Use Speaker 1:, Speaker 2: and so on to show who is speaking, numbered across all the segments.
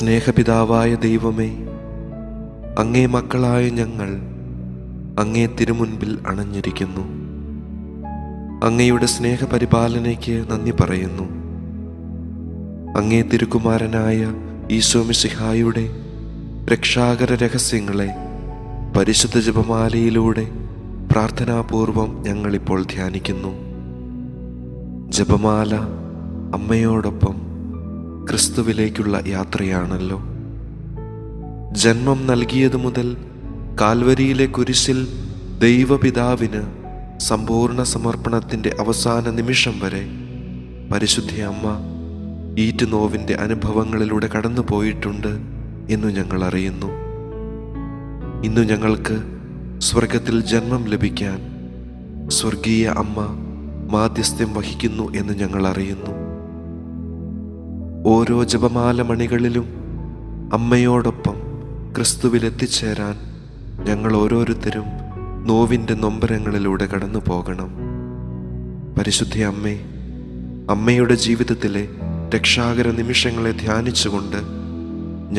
Speaker 1: സ്നേഹപിതാവായ ദൈവമേ, അങ്ങേ മക്കളായ ഞങ്ങൾ അങ്ങേ തിരുമുൻപിൽ അണഞ്ഞിരിക്കുന്നു. അങ്ങയുടെ സ്നേഹപരിപാലനയ്ക്ക് നന്ദി പറയുന്നു. അങ്ങേ തിരുക്കുമാരനായ ഈശോ മിശിഹായുടെ രക്ഷാകര രഹസ്യങ്ങളെ പരിശുദ്ധ ജപമാലയിലൂടെ പ്രാർത്ഥനാപൂർവം ഞങ്ങളിപ്പോൾ ധ്യാനിക്കുന്നു. ജപമാല അമ്മയോടൊപ്പം ക്രിസ്തുവിലേക്കുള്ള യാത്രയാണല്ലോ. ജന്മം നൽകിയതു മുതൽ കാൽവരിയിലെ കുരിശിൽ ദൈവപിതാവിന് സമ്പൂർണ്ണ സമർപ്പണത്തിൻ്റെ അവസാന നിമിഷം വരെ പരിശുദ്ധ അമ്മ ഈറ്റുനോവിൻ്റെ അനുഭവങ്ങളിലൂടെ കടന്നു പോയിട്ടുണ്ട് എന്നു ഞങ്ങൾ അറിയുന്നു. ഇന്നു ഞങ്ങൾക്ക് സ്വർഗത്തിൽ ജന്മം ലഭിക്കാൻ സ്വർഗീയ അമ്മ മാധ്യസ്ഥ്യം വഹിക്കുന്നു എന്ന് ഞങ്ങൾ അറിയുന്നു. ഓരോ ജപമാല മണികളിലും അമ്മയോടൊപ്പം ക്രിസ്തുവിൽ എത്തിച്ചേരാൻ ഞങ്ങൾ ഓരോരുത്തരും നോവിൻ്റെ നൊമ്പരങ്ങളിലൂടെ കടന്നു പോകണം. പരിശുദ്ധ അമ്മേ, അമ്മയുടെ ജീവിതത്തിലെ രക്ഷാകര നിമിഷങ്ങളെ ധ്യാനിച്ചുകൊണ്ട്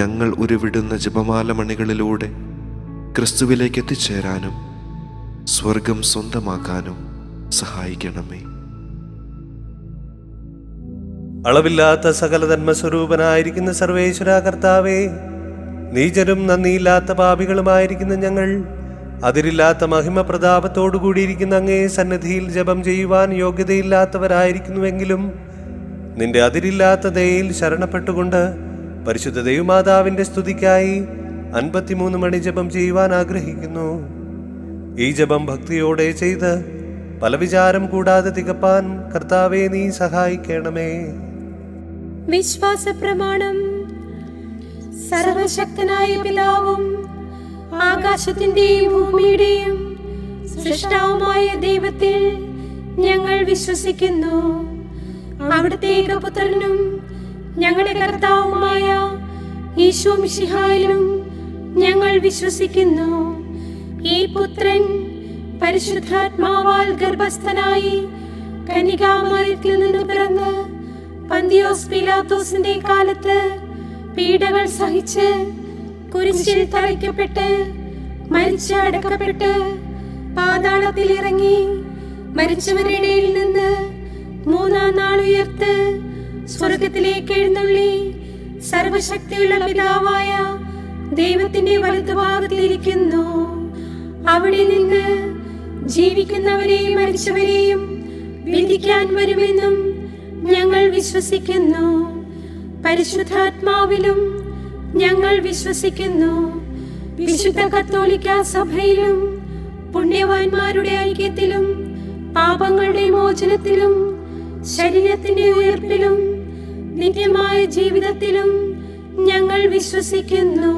Speaker 1: ഞങ്ങൾ ഉരുവിടുന്ന ജപമാല മണികളിലൂടെ ക്രിസ്തുവിലേക്ക് എത്തിച്ചേരാനും സ്വർഗം സ്വന്തമാക്കാനും സഹായിക്കണമേ.
Speaker 2: അളവില്ലാത്ത സകല ധർമ്മസ്വരൂപനായിരിക്കുന്ന സർവേശ്വര കർത്താവേ, നീചരും നന്ദിയില്ലാത്ത പാപികളുമായിരിക്കുന്ന ഞങ്ങൾ അതിരില്ലാത്ത മഹിമ പ്രതാപത്തോടുകൂടിയിരിക്കുന്ന അങ്ങേ സന്നിധിയിൽ ജപം ചെയ്യുവാൻ യോഗ്യതയില്ലാത്തവരായിരിക്കുന്നുവെങ്കിലും നിന്റെ അതിരില്ലാത്ത ദയയിൽ ശരണപ്പെട്ടുകൊണ്ട് പരിശുദ്ധ ദൈവമാതാവിൻ്റെ സ്തുതിക്കായി 53 മണി ജപം ചെയ്യുവാൻ ആഗ്രഹിക്കുന്നു. ഈ ജപം ഭക്തിയോടെ ചെയ്ത് പല വിചാരം കൂടാതെ തികപ്പാൻ കർത്താവേ നീ സഹായിക്കണമേ.
Speaker 3: വിശ്വാസ പ്രമാണം. സർവശക്തനായ പിതാവും ആകാശത്തിന്റെയും ഭൂമിയുടെയും സൃഷ്ടാവുമായ ദൈവത്തിൽ ഞങ്ങൾ വിശ്വസിക്കുന്നു. അവിടുത്തെ ഏകപുത്രനും ഞങ്ങളുടെ കർത്താവുമായ ഈശോ മിശിഹായിലും ഞങ്ങൾ വിശ്വസിക്കുന്നു. ഈ പുത്രൻ പരിശുദ്ധാത്മാവാൽ ഗർഭസ്ഥനായി കന്യകാമറിയത്തിൽ നിന്ന് പിറന്ന് പന്തിയോസ് പീലാത്തോസിന്റെ കാലത്ത് പീഡകൾ സഹിച്ച് കുരിശിൽ തറയ്ക്കപ്പെട്ട് മരിച്ച് അടക്കപ്പെട്ട് പാതാളത്തിൽ ഇറങ്ങി മരിച്ചവരുടെ ഇടയിൽ നിന്ന് 3-ാം നാൾ ഉയർത്ത് സ്വർഗത്തിലേക്ക് എഴുന്നള്ളി സർവശക്തിയുള്ള പിതാവായ ദൈവത്തിന്റെ വലതുഭാഗത്തിലിരിക്കുന്നു. അവിടെ നിന്ന് ജീവിക്കുന്നവരെയും മരിച്ചവരെയും വിധിക്കാൻ വരുമെന്നും ഞങ്ങൾ വിശ്വസിക്കുന്നു. പരിശുദ്ധാത്മാവിലും ഞങ്ങൾ വിശ്വസിക്കുന്നു. വിശുദ്ധ കത്തോലിക്ക സഭയിലും പുണ്യവാന്മാരുടെ ഐക്യത്തിലും പാപങ്ങളുടെ മോചനത്തിലും ശരീരത്തിന്റെ ഉയർപ്പിലും നിത്യമായ ജീവിതത്തിലും ഞങ്ങൾ വിശ്വസിക്കുന്നു.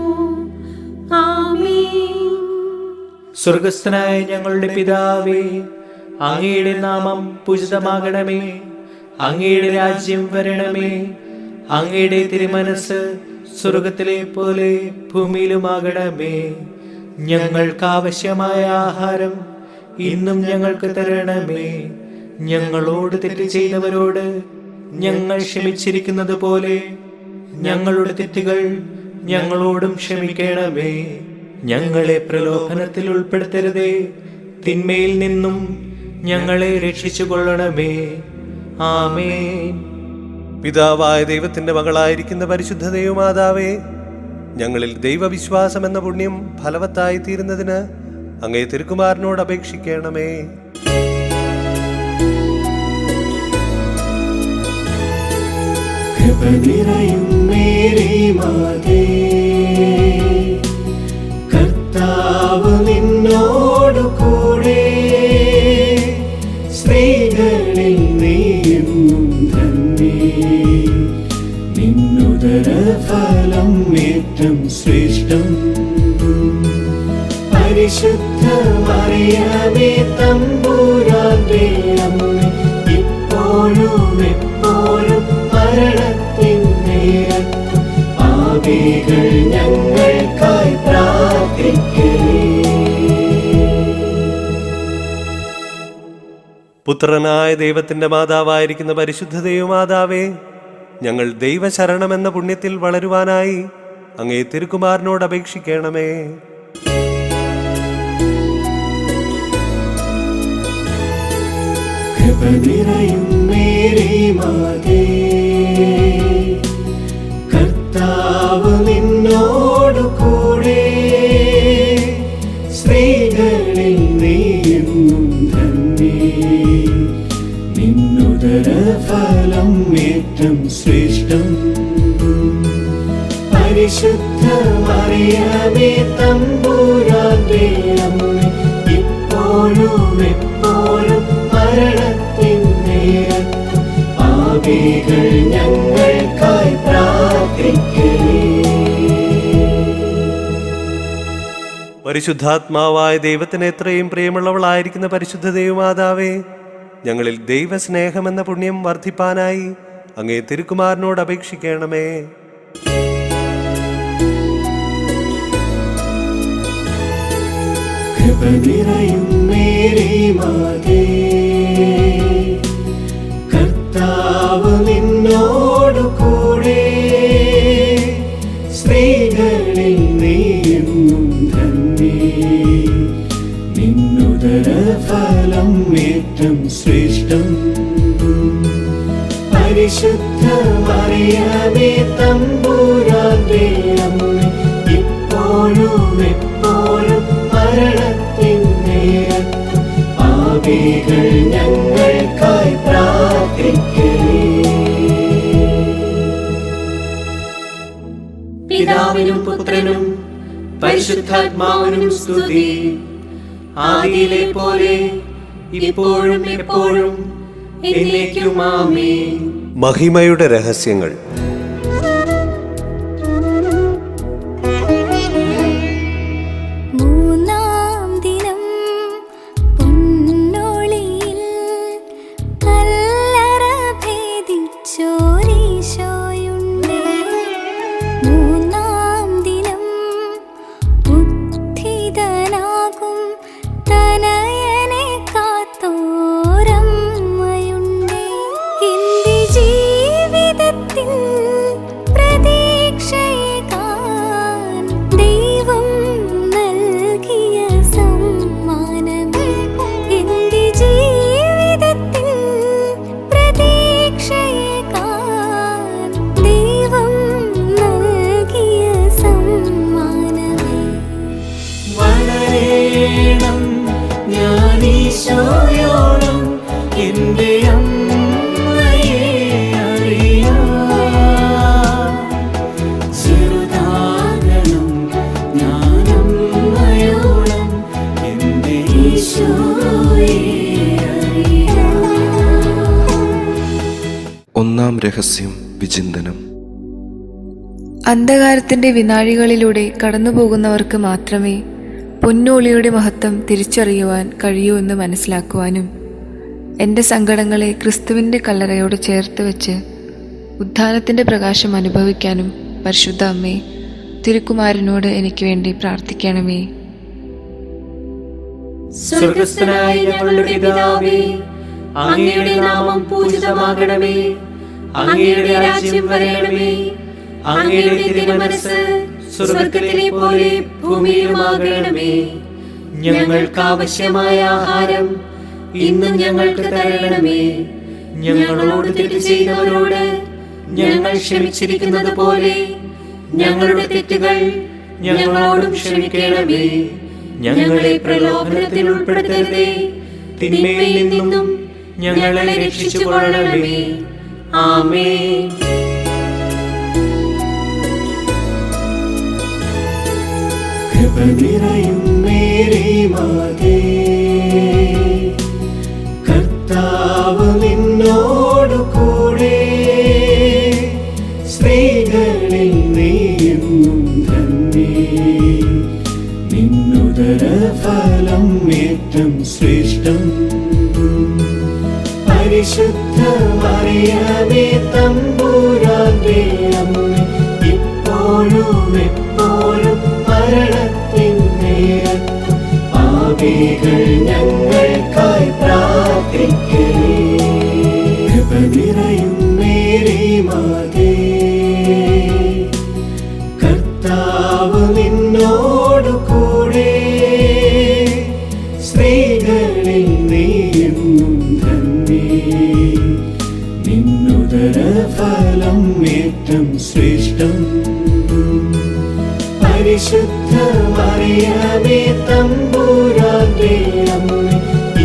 Speaker 3: ആമേൻ.
Speaker 4: സ്വർഗസ്ഥനായ ഞങ്ങളുടെ പിതാവേ, അങ്ങയുടെ നാമം പൂജിതമാകണമേ. അങ്ങയുടെ രാജ്യം വരണമേ. അങ്ങയുടെ തിരുമനസ് സ്വർഗത്തിലെ പോലെ ഭൂമിയിലുമാകണമേ. ഞങ്ങൾക്ക് ആവശ്യമായ ആഹാരം ഇന്നും ഞങ്ങൾക്ക് തരണമേ. ഞങ്ങളോട് തെറ്റ് ചെയ്തവരോട് ഞങ്ങൾ ക്ഷമിച്ചിരിക്കുന്നത് പോലെ ഞങ്ങളുടെ തെറ്റുകൾ ഞങ്ങളോടും ക്ഷമിക്കണമേ. ഞങ്ങളെ പ്രലോഭനത്തിൽ ഉൾപ്പെടുത്തരുതേ, തിന്മയിൽ നിന്നും ഞങ്ങളെ രക്ഷിച്ചുകൊള്ളണമേ. ആമേൻ.
Speaker 2: പിതാവായ ദൈവത്തിന്റെ മകളായിരിക്കുന്ന പരിശുദ്ധ ദൈവമാതാവേ, ഞങ്ങളിൽ ദൈവവിശ്വാസം എന്ന പുണ്യം ഫലവത്തായി തീരുന്നതിന് അങ്ങേ തിരുക്കുമാരനോട് അപേക്ഷിക്കണമേ.
Speaker 5: കർത്താവ് നിന്നോടു കൂടെ, സ്ത്രീകളിൽ നീയും ധന്യേ. നിന്നുദര ഫലം ഏറ്റവും ശ്രേഷ്ഠം. പരിശുദ്ധ മറിയമേ തമ്പുരാന്റെ അമ്മേ, ഇപ്പോഴും എപ്പോഴും മരണത്തിൻ നേരത്തും പാപികൾ ഞങ്ങൾക്കായി പ്രാർത്ഥിക്കണേ.
Speaker 2: പുത്രനായ ദൈവത്തിന്റെ മാതാവായിരിക്കുന്ന പരിശുദ്ധ ദൈവമാതാവേ, ഞങ്ങൾ ദൈവശരണമെന്ന പുണ്യത്തിൽ വളരുവാനായി അങ്ങേ തിരുക്കുമാരനോട് അപേക്ഷിക്കണമേ.
Speaker 5: കൃപ നിറയും മേരി മാതേ, കർത്താവ് നിന്നോടു കൂടെ, സ്ത്രീകളിൽ നീയെന്നും ധന്യേ, നിന്നുദര ഫലം ഏറ്റം ശ്രേഷ്ഠം. പരിശുദ്ധ മറിയമേ തമ്പുരാന്റെ അമ്മേ, ഇപ്പോഴും എപ്പോഴും മരണത്തിൻ നേരത്തും പാപികൾ ഞങ്ങൾക്കായി പ്രാർത്ഥിക്കണേ.
Speaker 2: പരിശുദ്ധാത്മാവായ ദൈവത്തിന് എത്രയും പ്രിയമുള്ളവളായിരിക്കുന്ന പരിശുദ്ധ ദൈവമാതാവേ, ഞങ്ങളിൽ ദൈവസ്നേഹമെന്ന പുണ്യം വർദ്ധിപ്പാനായി അങ്ങേ തിരുക്കുമാരനോട് അപേക്ഷിക്കണമേ.
Speaker 5: കൃപ നിറയും മേരി മാതേ, കർത്താവ് നിന്നോടു കൂടെ, സ്ത്രീകളിൽ നീയെന്നും ധന്യേ, നിന്നുദര ഫലം ഏറ്റം ശ്രേഷ്ഠം. പരിശുദ്ധ മറിയമേ തമ്പുരാന്റെ അമ്മേ, ഇപ്പോഴും എപ്പോഴും മരണത്തിൻ നേരത്തും പാപികൾ ഞങ്ങൾക്കായി പ്രാർത്ഥിക്കണേ.
Speaker 4: പിതാവിനും പുത്രനും പരിശുദ്ധാത്മാവിനും സ്തുതി. ആദിയിലെ പോലെ ഇപ്പോഴും എപ്പോഴും എന്നേക്കും ആമേൻ.
Speaker 2: മഹിമയുടെ രഹസ്യങ്ങൾ.
Speaker 6: മൂന്നാം ദിനം പൊന്നൊളിയിൽ കല്ലറ ഭേദിച്ചോരീശോയുണ്ട്. മൂന്നാം ദിനം ഉത്ഥിതനാകും തനയനെ കാത്തോരമ്മയുണ്ട്. എന്റെ ജീവിതത്തിൽ പ്രതീക്ഷയേകാൻ ദൈവം നൽകിയ സമ്മാനമേ. എന്റെ ജീവിതത്തിൽ പ്രതീക്ഷയേകാൻ ദൈവം നൽകിയ സമ്മാനമേ.
Speaker 5: വളരേണം ഞാൻ ഈശോയോളം എന്റെ അമ്മയെ അറിയാം. ചെറുതാകണം ഞാൻ അമ്മയോളം എന്റെ ഈശോയെ അറിയാം.
Speaker 1: ഒന്നാം രഹസ്യം വിചിന്തനം.
Speaker 7: അന്ധകാരത്തിന്റെ വിനാഴികളിലൂടെ കടന്നുപോകുന്നവർക്ക് മാത്രമേ പൊന്നോളിയുടെ മഹത്വം തിരിച്ചറിയുവാൻ കഴിയൂ എന്ന് മനസ്സിലാക്കുവാനും എൻ്റെ സങ്കടങ്ങളെ ക്രിസ്തുവിൻ്റെ കല്ലറയോട് ചേർത്ത് വെച്ച് ഉദ്ധാനത്തിൻ്റെ പ്രകാശം അനുഭവിക്കാനും പരിശുദ്ധ അമ്മേ തിരുക്കുമാരനോട് എനിക്ക് വേണ്ടി പ്രാർത്ഥിക്കണമേ.
Speaker 4: സ്വർഗസ്ഥനായ ഞങ്ങളുടെ പിതാവേ, അങ്ങയുടെ നാമം പൂജിതമാകണമേ. അങ്ങയുടെ രാജ്യം വരണമേ. അങ്ങയുടെ തിരുമനസ്സ് സ്വർഗത്തിലെ പോലെ ഭൂമിയിലുമാകണമേ. ഞങ്ങൾക്ക് ആവശ്യമായ ആഹാരം ഇന്നും ഞങ്ങൾക്ക് തരണമേ. ഞങ്ങളോട് തെറ്റ് ചെയ്തവരോട് ഞങ്ങൾ ക്ഷമിച്ചിരിക്കുന്നത് പോലെ ഞങ്ങളുടെ തെറ്റുകൾ ഞങ്ങളോടും ക്ഷമിക്കണമേ. ഞങ്ങളെ പ്രലോഭനത്തിൽ ഉൾപ്പെടുത്തരുതേ, തിന്മയിൽ നിന്നും ഞങ്ങളെ രക്ഷിച്ചുകൊള്ളണമേ. ആമേൻ.
Speaker 5: കൃപ നിറയും മേരി മാതേ, കർത്താവ് നിന്നോടു കൂടെ, സ്ത്രീകളിൽ നീയെന്നും ധന്യേ, നിന്നുദര ഫലം ഏറ്റം ശ്രേഷ്ഠം. പരിശുദ്ധ മറിയമേ തമ്പുരാന്റെ അമ്മേ, ഇപ്പോഴും എപ്പോഴും മരണത്തിൻ നേരത്തും പാപികൾ ഞങ്ങൾക്കായി പ്രാർത്ഥിക്കണേ. കൃപ നിറയും മേരി മാതേ, കർത്താവ് പരിശുദ്ധ മറിയമേ തമ്പുരാന്റെ അമ്മേ,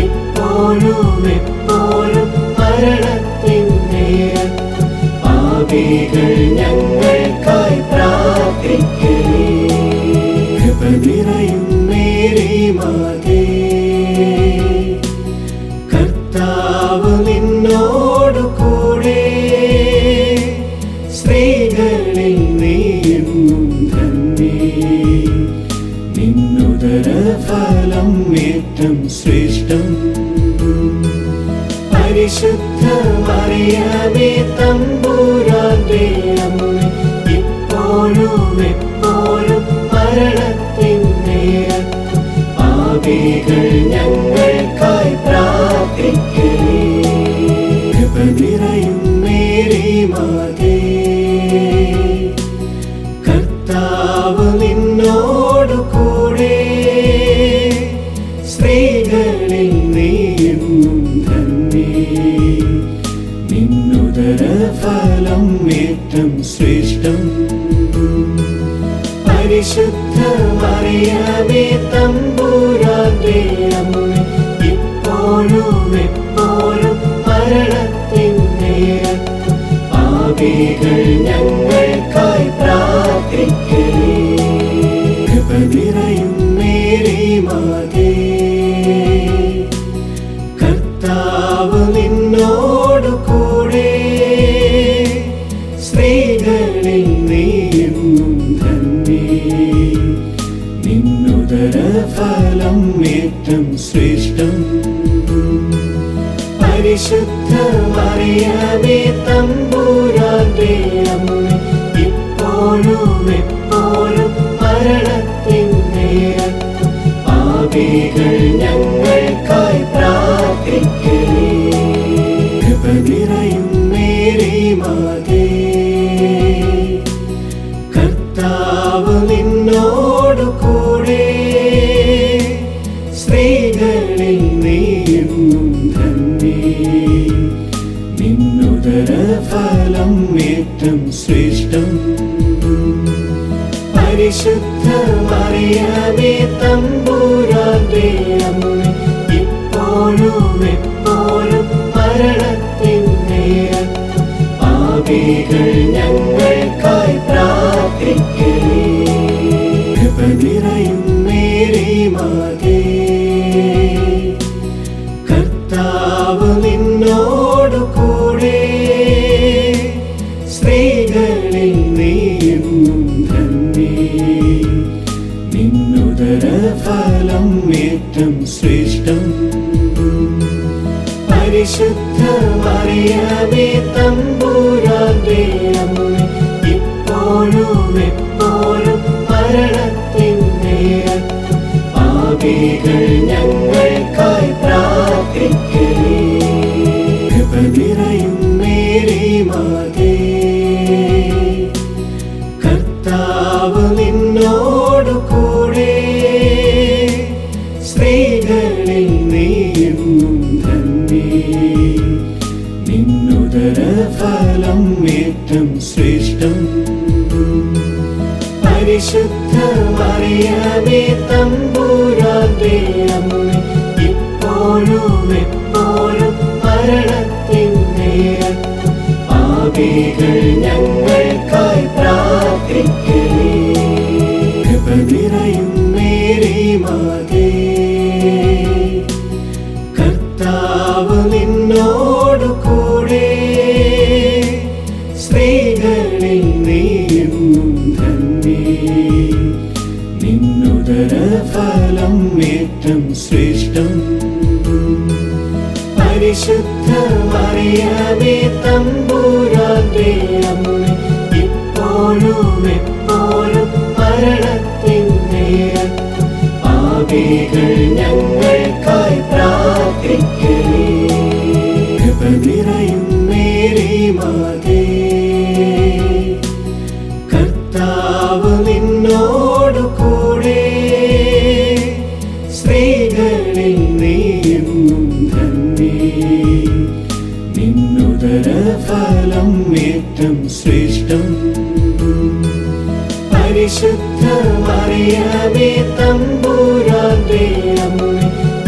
Speaker 5: ഇപ്പോഴും എപ്പോഴും മരണത്തിൻ നേരത്തും പാപികൾ ഞങ്ങൾക്കായി പ്രാർത്ഥിക്കണേ. കൃപ നിറയും മേരി മാതേ, കർത്താവ് നിന്നോടു കൂടെ, സ്ത്രീകളിൽ നീയും ധന്യേ, നിന്നുദര ഫലം ഏറ്റം ശ്രേഷ്ഠം. പരിശുദ്ധ മറിയമേ തമ്പുരാന്റെ അമ്മേ, ഇപ്പോഴും എപ്പോഴും മരണത്തിൻ നേരത്തും പാപികൾ ഞങ്ങൾക്കായി പ്രാർത്ഥിക്കണേ. കൃപ നിറയും മേരി മാതേ, കർത്താവ് നിന്നോടു കൂടെ, സ്ത്രീകളിൽ നീയും ധന്യേ, നിന്നുദര ഫലം ഏറ്റം ശ്രേഷ്ഠം. പരിശുദ്ധ മറിയമേ തമ്പുരാന്റെ അമ്മേ, ഇപ്പോഴും എപ്പോഴും മരണത്തിൻ നേരത്തും പാപികൾ ഞങ്ങൾക്കായി പ്രാർത്ഥിക്കണേ. കൃപ നിറയും മേരി മാതേ, കർത്താവ് നിന്നോടു കൂടെ, സ്ത്രീകളിൽ നീയും ധന്യേ, നിന്നുദര ഫലം ഏറ്റം ശ്രേഷ്ഠം. പരിശുദ്ധ മറിയമേ തമ്പുരാന്റെ അമ്മേ, ഇപ്പോഴും എപ്പോഴും മരണത്തിൻ നേരത്തും പാപികൾ ഞങ്ങൾക്കായി പ്രാർത്ഥിക്കണേ. കൃപ നിറയും മേരി മാതേ, കർത്താവ് നിന്നോടു കൂടെ, സ്ത്രീകളിൽ നീയും ധന്യേ, നിന്നുദര ഫലം ഏറ്റം ശ്രേഷ്ഠം. പരിശുദ്ധ മറിയമേ തമ്പുരാന്റെ അമ്മേ, ഇപ്പോഴും എപ്പോഴും മരണത്തിൻ നേരത്തും പാപികൾ ഞങ്ങൾക്കായി പ്രാർത്ഥിക്കണേ. കൃപ നിറയും മേരി മാതേ, കർത്താവ് നിന്നോടു കൂടെ, സ്ത്രീകളിൽ നീയും ധന്യേ, നിന്നുദര ഫലം ഏറ്റം ശ്രേഷ്ഠം. പരിശുദ്ധ മറിയമേ തമ്പുരാന്റെ അമ്മേ, ഇപ്പോഴും എപ്പോഴും മരണത്തിൻ നേരത്തും പാപികൾ ഞങ്ങൾക്കായി പ്രാർത്ഥിക്കണേ. കൃപ നിറയും മേരി മാതേ, കർത്താവ് നിന്നോടു കൂടെ, സ്ത്രീകളിൽ നീയും ധന്യേ, നിന്നുദര ഫലം ഏറ്റം ശ്രേഷ്ഠം. പരിശുദ്ധ മറിയമേ തമ്പുരാന്റെ അമ്മേ, ഇപ്പോഴും എപ്പോഴും മരണത്തിൻ നേരത്തും പാപികൾ ഞങ്ങൾക്കായി പ്രാർത്ഥിക്കണേ. കൃപ നിറയും മേരി മാതേ, കർത്താവ് നിന്നോടു കൂടെ, സ്ത്രീകളിൽ നീയും ധന്യേ, നിന്നുദര ഫലം ഏറ്റം ശ്രേഷ്ഠം. പരിശുദ്ധ മറിയമേ തമ്പുരാന്റെ അമ്മേ, ഇപ്പോഴും എപ്പോഴും മരണത്തിൻ നേരത്തും പാപികൾ ഞങ്ങൾക്കായി പ്രാർത്ഥിക്കണേ. കൃപ നിറയും മേരി മാതേ, കർത്താവ് നിന്നോടു കൂടെ, സ്ത്രീകളിൽ നീയും ധന്യേ, നിന്നുദര ഫലം ഏറ്റം ശ്രേഷ്ഠം. പരിശുദ്ധ മറിയമേ തമ്പുരാന്റെ അമ്മേ,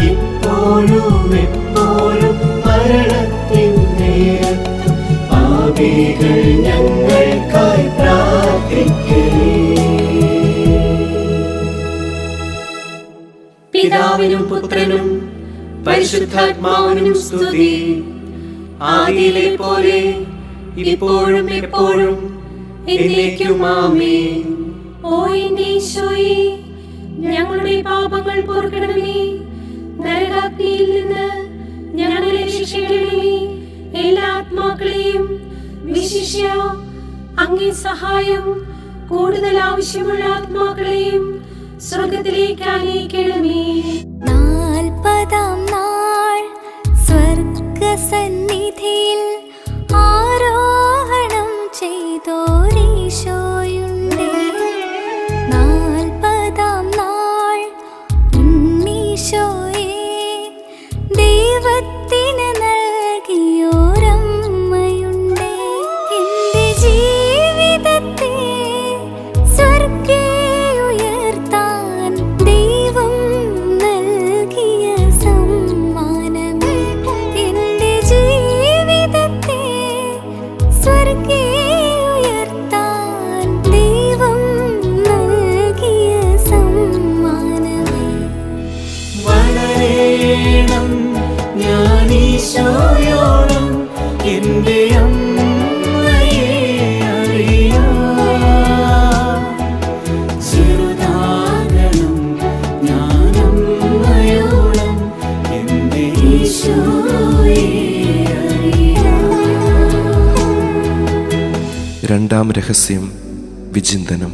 Speaker 5: ഇപ്പോഴും എപ്പോഴും മരണത്തിൻ നേരത്തും പാപികൾ ഞങ്ങൾക്കായി പ്രാർത്ഥിക്കണേ.
Speaker 4: പിതാവിനും പുത്രനും പരിശുദ്ധാത്മാവിനും സ്തുതി. ആദിയിലെ പോലെ ഇപ്പോഴും എപ്പോഴും എന്നേക്കും ആമേൻ.
Speaker 3: ഓ എന്റെ ഈശോയേ, ഞങ്ങളുടെ പാപങ്ങൾ പൊറുക്കണമേ, നരകാഗ്നിയിൽ നിന്ന് ഞങ്ങളെ രക്ഷിക്കണമേ. എല്ലാ ആത്മാക്കളെയും വിശിഷ്യ അങ്ങേ സഹായം കൂടുതൽ ആവശ്യമുള്ള ആത്മാക്കളെയും സ്വർഗത്തിലേക്ക് ആനയിക്കണമേ.
Speaker 6: 40-ാം നാൾ സ്വർഗസന്നിധിയിൽ ആരോഹണം ചെയ്തോരീശോയുണ്ടേ. 40-ാം നാൾ ഉണ്ണീശോയെ ദൈവത്തിന് നൽകിയോരമ്മയുണ്ടേ. എന്റെ ജീവിതത്തെ സ്വർഗേ ഉയർത്താൻ ദൈവം നൽകിയ സമ്മാനമേ. എന്റെ ജീവിതത്തെ സ്വർഗേ ഉയർത്താൻ ദൈവം നൽകിയ സമ്മാനമേ.
Speaker 5: വളരേണം ഞാൻ ഈശോയോളം എന്റെ അമ്മയെ അറിയാം. ചെറുതാകണം ഞാൻ അമ്മയോളം എന്റെ ഈശോയെ അറിയാം.
Speaker 1: രണ്ടാം രഹസ്യം വിചിന്തനം.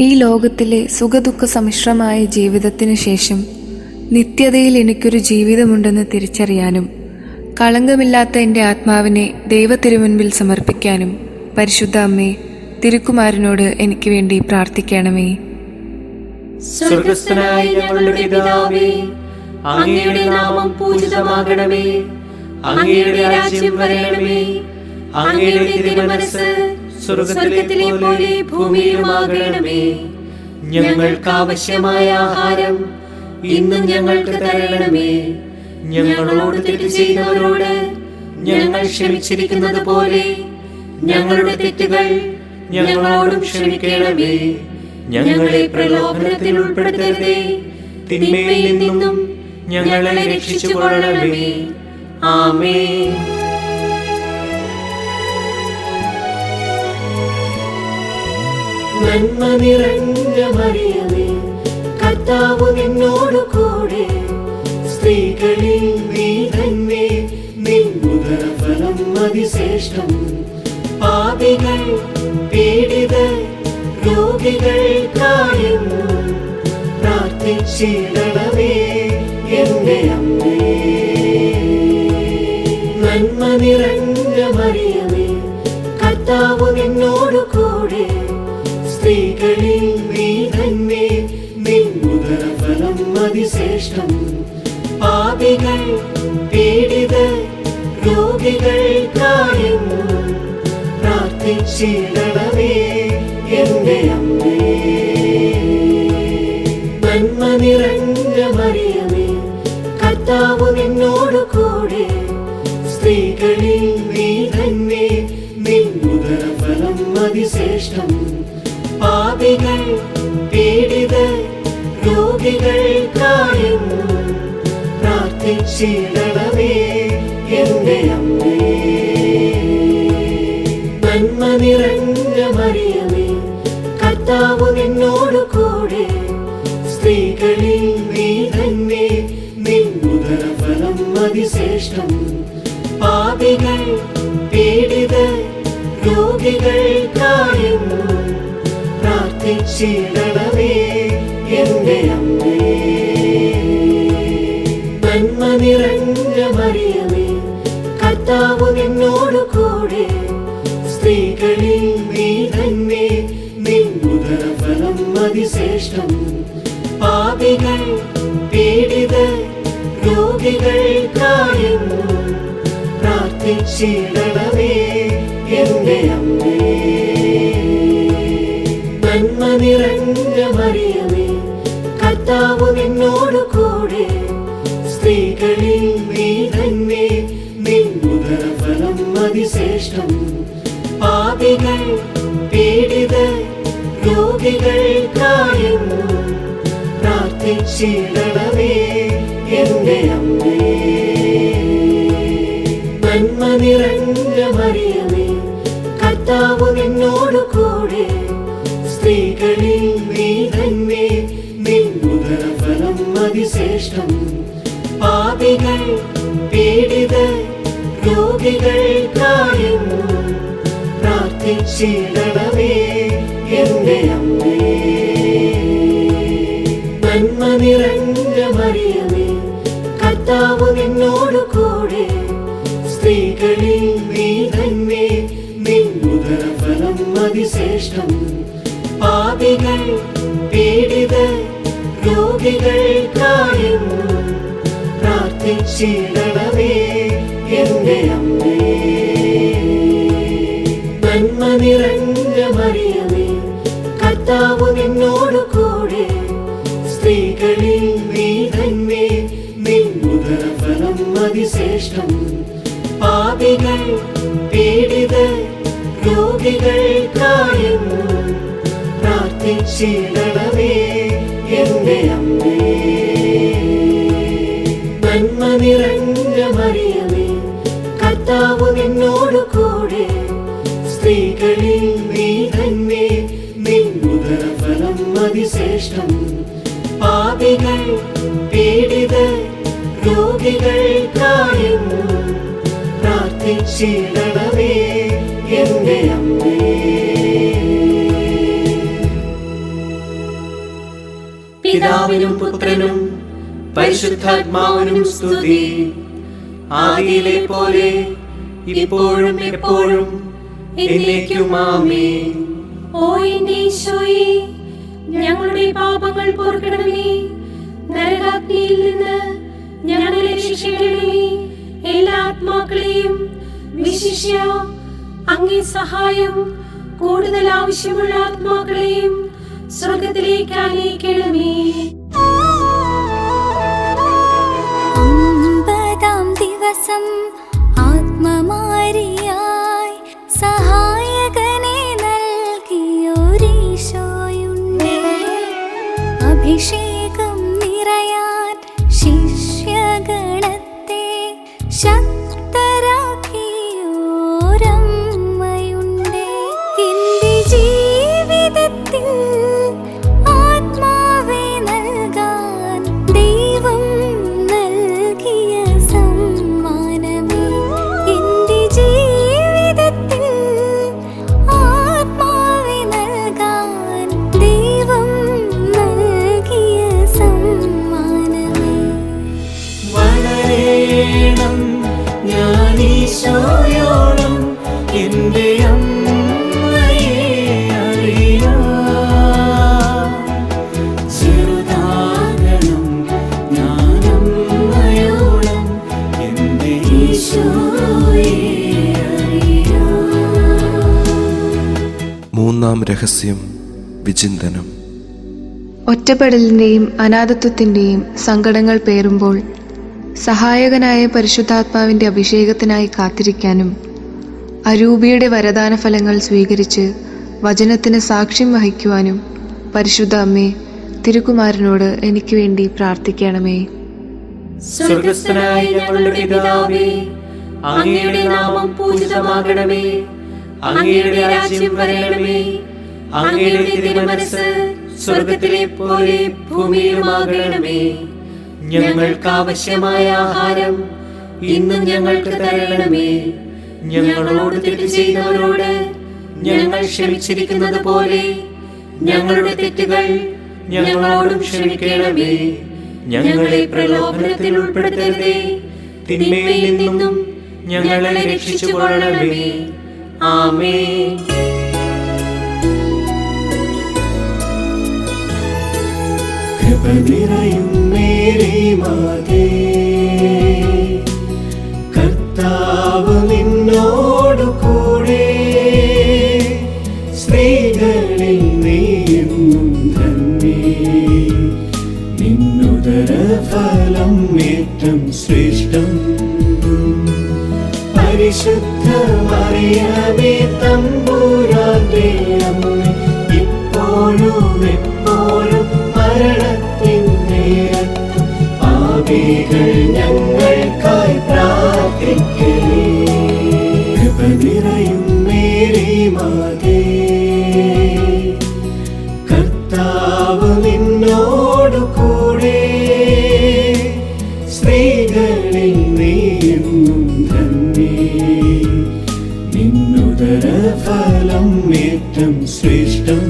Speaker 7: ഈ ലോകത്തിലെ സുഖദുഃഖ സമ്മിശ്രമായ ജീവിതത്തിനു ശേഷം നിത്യതയിൽ എനിക്കൊരു ജീവിതമുണ്ടെന്ന് തിരിച്ചറിയാനും കളങ്കമില്ലാത്ത എൻ്റെ ആത്മാവിനെ ദൈവത്തിരുമുൻപിൽ സമർപ്പിക്കാനും പരിശുദ്ധ അമ്മേ, തിരുക്കുമാരനോട് എനിക്ക് വേണ്ടി പ്രാർത്ഥിക്കണമേ.
Speaker 4: സ്വർഗസ്ഥനായ ഞങ്ങളുടെ പിതാവേ, അങ്ങയുടെ നാമം പൂജിതമാകണമേ. അങ്ങയുടെ രാജ്യം വരണമേ. അങ്ങയുടെ തിരുമനസ്സ് സ്വർഗത്തിലെ പോലെ ഭൂമിയിലുമാകണമേ. ഞങ്ങൾക്ക് ആവശ്യമായ ആഹാരം ഇന്നും ഞങ്ങൾക്ക് തരണമേ. ഞങ്ങളോട് തെറ്റ് ചെയ്തവരോട് ഞങ്ങൾ ക്ഷമിച്ചിരിക്കുന്നത് പോലെ ഞങ്ങളുടെ തെറ്റുകൾ ഞങ്ങളോടും ക്ഷമിക്കണമേ. ഞങ്ങളെ പ്രലോഭനത്തിൽ ഉൾപ്പെടുത്തരുതേ, തിന്മയിൽ നിന്നും ഞങ്ങളെ രക്ഷിച്ചുകൊള്ളണമേ. ആമേൻ.
Speaker 5: നന്മ നിറഞ്ഞ മറിയമേ, കർത്താവ് നിന്നോടു കൂടെ, സ്ത്രീകളിൽ നീ തന്നെ, നിൻ ഉദരഫലം അതിശ്രേഷ്ഠം. പാപികൾ പീഡിതർ രോഗികൾക്കായെന്നും പ്രാർത്ഥിച്ചിടണമേ എന്റെ അമ്മേ. നന്മ നിറഞ്ഞ മറിയമേ, കർത്താവ് നിന്നോടു കൂടെ, സ്ത്രീകളിൽ നീ തന്നെ, നിൻ ഉദരഫലം അതിശ്രേഷ്ഠം. പാപികൾ പീഡിതർ രോഗികൾക്കായെന്നും പ്രാർത്ഥിച്ചിടണമേ എന്റെ അമ്മേ. നന്മ നിറഞ്ഞ മറിയമേ, കർത്താവ് നിന്നോടു കൂടെ, സ്ത്രീകളിൽ നീ തന്നെ, നിൻ ഉദരഫലം അതിശ്രേഷ്ഠം. പാപികൾ പീഡിതർ രോഗികൾക്കായെന്നും പ്രാർത്ഥിച്ചിടണമേ എന്റെ അമ്മേ. നന്മ നിറഞ്ഞ മറിയമേ, കർത്താവ് നിന്നോടു കൂടെ, സ്ത്രീകളിൽ നീ തന്നെ, നിൻ ഉദരഫലം അതിശ്രേഷ്ഠം. പാപികൾ പീഡിതർ രോഗികൾക്കായെന്നും പ്രാർത്ഥിച്ചിടണമേ എന്റെ അമ്മേ. നന്മ നിറഞ്ഞ മറിയമേ, കർത്താവ് നിന്നോടു കൂടെ, സ്ത്രീകളിൽ നീ തന്നെ, നിൻ ഉദരഫലം അതിശ്രേഷ്ഠം. പാപികൾ പീഡിതർ രോഗികൾക്കായെന്നും പ്രാർത്ഥിച്ചിടണമേ എന്റെ അമ്മേ. നന്മ നിറഞ്ഞ മറിയമേ, കർത്താവ് നിന്നോടു കൂടെ, സ്ത്രീകളിൽ നീ തന്നെ, നിൻ ഉദരഫലം അതിശ്രേഷ്ഠം. പാപികൾ പീഡിതർ രോഗികൾക്കായെന്നും പ്രാർത്ഥിച്ചിടണമേ എന്റെ അമ്മേ. നന്മ നിറഞ്ഞ മറിയമേ, കർത്താവ് നിന്നോടു കൂടെ, സ്ത്രീകളിൽ നീ തന്നെ, നിൻ ഉദരഫലം അതിശ്രേഷ്ഠം. പാപികൾ പീഡിതർ രോഗികൾക്കായെന്നും പ്രാർത്ഥിച്ചിടണമേ എന്റെ അമ്മേ. നന്മ നിറഞ്ഞ മറിയമേ, കർത്താവ് നിന്നോടു കൂടെ, സ്ത്രീകളിൽ നീ തന്നെ, നിൻ ഉദരഫലം അതിശ്രേഷ്ഠം. പാപികൾ പീഡിതർ രോഗികൾക്കായെന്നും പ്രാർത്ഥിച്ചിടണമേ എന്റെ അമ്മേ. നന്മ നിറഞ്ഞ മറിയമേ, കർത്താവ് നിന്നോടു കൂടെ, സ്ത്രീകളിൽ നീ തന്നെ, നിൻ ഉദരഫലം അതിശ്രേഷ്ഠം. പാപികൾ പീഡിതർ രോഗികൾക്കായെന്നും പ്രാർത്ഥിച്ചിടണമേ എന്റെ അമ്മേ. നന്മ നിറഞ്ഞ മറിയമേ, കർത്താവ് നിന്നോടു കൂടെ, സ്ത്രീകളിൽ നീ തന്നെ, നിൻ ഉദരഫലം അതിശ്രേഷ്ഠം. പാപികൾ പീഡിതർ രോഗികൾക്കായെന്നും പ്രാർത്ഥിച്ചിടണമേ എന്റെ അമ്മേ.
Speaker 4: പിതാവിനും പുത്രനും പരിശുദ്ധാത്മാവിനും സ്തുതി. ആദിയിലെ പോലെ ഇപ്പോഴും എപ്പോഴും എന്നേക്കും ആമേൻ.
Speaker 3: ഓ എന്റെ ഈശോയെ, ഞങ്ങളുടെ പാപങ്ങൾ പൊറുക്കണമേ, നരകാഗ്നിയിൽ നിന്ന് ഞങ്ങളെ രക്ഷിക്കണമേ. എല്ലാ ആത്മാക്കളെയും വിശിഷ്യ അങ്ങേ സഹായം കൂടുതൽ ആവശ്യമുള്ള ആത്മാക്കളെയും സ്വർഗത്തിലേക്ക് ആനയിക്കണമേ.
Speaker 6: 50-ാം ദിവസം ആത്മമാരിയായി സഹായകനെ നൽകിയൊരീശോയുണ്ടേ. അഭിഷേകം നിറയാൻ ശിഷ്യഗണത്തെ ശക്തരാക്കിയോരമ്മയുണ്ടേ. എന്റെ ജീവിതത്തിൽ ആത്മാവെ നൽകാൻ ദൈവം നൽകിയ സമ്മാനമേ. എന്റെ ജീവിതത്തിൽ ആത്മാവെ നൽകാൻ ദൈവം നൽകിയ സമ്മാനമേ.
Speaker 5: വളരേണം ഞാൻ ഈശോയോളം, എന്റെ അമ്മയെ അറിയാം. ചെറുതാകണം ഞാൻ അമ്മയോളം, എന്റെ ഈശോയെ അറിയാം.
Speaker 1: മൂന്നാം രഹസ്യം വിചിന്തനം.
Speaker 7: ഒറ്റപ്പെടലിൻ്റെയും അനാഥത്വത്തിൻ്റെയും സങ്കടങ്ങൾ പേറുമ്പോൾ സഹായകനായ പരിശുദ്ധാത്മാവിൻ്റെ അഭിഷേകത്തിനായി കാത്തിരിക്കാനും അരൂപിയുടെ വരദാന ഫലങ്ങൾ സ്വീകരിച്ച് വചനത്തിന് സാക്ഷ്യം വഹിക്കുവാനും പരിശുദ്ധ അമ്മേ, തിരുക്കുമാരനോട് എനിക്ക് വേണ്ടി പ്രാർത്ഥിക്കണമേ.
Speaker 4: സ്വർഗസ്ഥനായ ഞങ്ങളുടെ പിതാവേ, അങ്ങയുടെ നാമം പൂജിതമാകണമേ. അങ്ങയുടെ രാജ്യം വരണമേ. അങ്ങയുടെ തിരുമനസ്സ് സ്വർഗത്തിലെ പോലെ ഭൂമിയിലുമാകണമേ. ഞങ്ങൾക്ക് ആവശ്യമായ ആഹാരം ഇന്നും ഞങ്ങൾക്ക് തരണമേ. ഞങ്ങളോട് തെറ്റ് ചെയ്തവരോട് ഞങ്ങൾ ക്ഷമിച്ചിരിക്കുന്നത് പോലെ ഞങ്ങളുടെ തെറ്റുകൾ ഞങ്ങളോടും ക്ഷമിക്കണമേ. ഞങ്ങളെ പ്രലോഭനത്തിൽ ഉൾപ്പെടുത്തരുതേ, തിന്മയിൽ നിന്നും ഞങ്ങളെ രക്ഷിച്ചുകൊള്ളണമേ. ആമേൻ.
Speaker 5: കൃപ നിറയും മേരി മാതേ, കർത്താവ് നിന്നോടു കൂടെ, സ്ത്രീകളിൽ നീ ഏറ്റം ശ്രേഷ്ഠം. പരിശുദ്ധ മറിയമേ തമ്പുരാന്റെ അമ്മേ, ഇപ്പോഴും എപ്പോഴും മരണത്തിൻ നേരത്തും പാപികൾ ഞങ്ങൾക്കായി പ്രാർത്ഥിക്കണേ. കൃപ നിറയും മേരി മാതേ, കർത്താവ് നിന്നോടു കൂടെ, സ്ത്രീകളിൽ നീയും ധന്യേ. നിന്നുദരഫലം ഏറ്റം ശ്രേഷ്ഠം.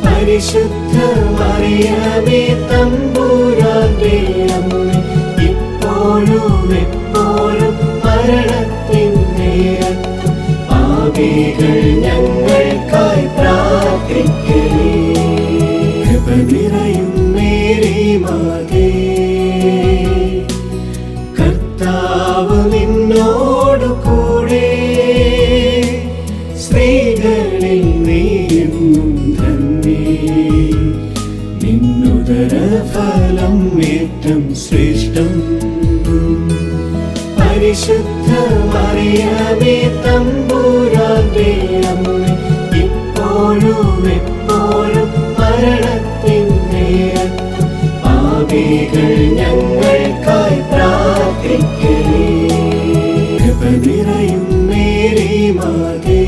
Speaker 5: പരിശുദ്ധ മറിയമേ തമ്പുരാന്റെ അമ്മേ, ഇപ്പോഴും എപ്പോഴും മരണത്തിൻ നേരത്തും പാപികൾ ഞങ്ങൾക്കായി പ്രാർത്ഥിക്കണേ. കൃപ നിറയും മേരി മാതേ, കർത്താവ് നിന്നോടു കൂടെ, സ്ത്രീകളിൽ നീയും ധന്യേ. നിന്നുദരഫലം ഏറ്റം ശ്രേഷ്ഠം. പരിശുദ്ധ മറിയമേ തമ്പുരാന്റെ അമ്മേ, ഇപ്പോഴും എപ്പോഴും മരണത്തിൻ നേരത്തും പാപികൾ ഞങ്ങൾക്കായി പ്രാർത്ഥിക്കണേ. കൃപ നിറയും മേരി മാതേ,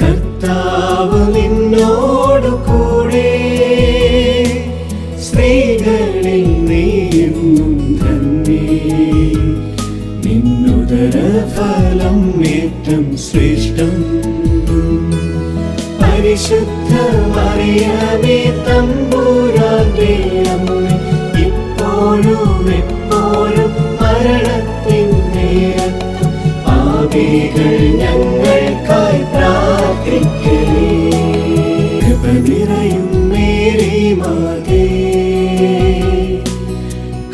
Speaker 5: കർത്താവ് നിന്നോടു കൂടെ, സ്ത്രീകളിൽ നീയും ധന്യേ. നിന്നുദരഫലം ഏറ്റം ശ്രേഷ്ഠം. പരിശുദ്ധ മറിയമേ തമ്പുരാന്റെ അമ്മേ, ഇപ്പോഴും എപ്പോഴും മരണത്തിൻ നേരത്തും പാപികൾ ഞങ്ങൾക്കായി പ്രാർത്ഥിക്കണേ. കൃപ നിറയും മേരി മാതേ,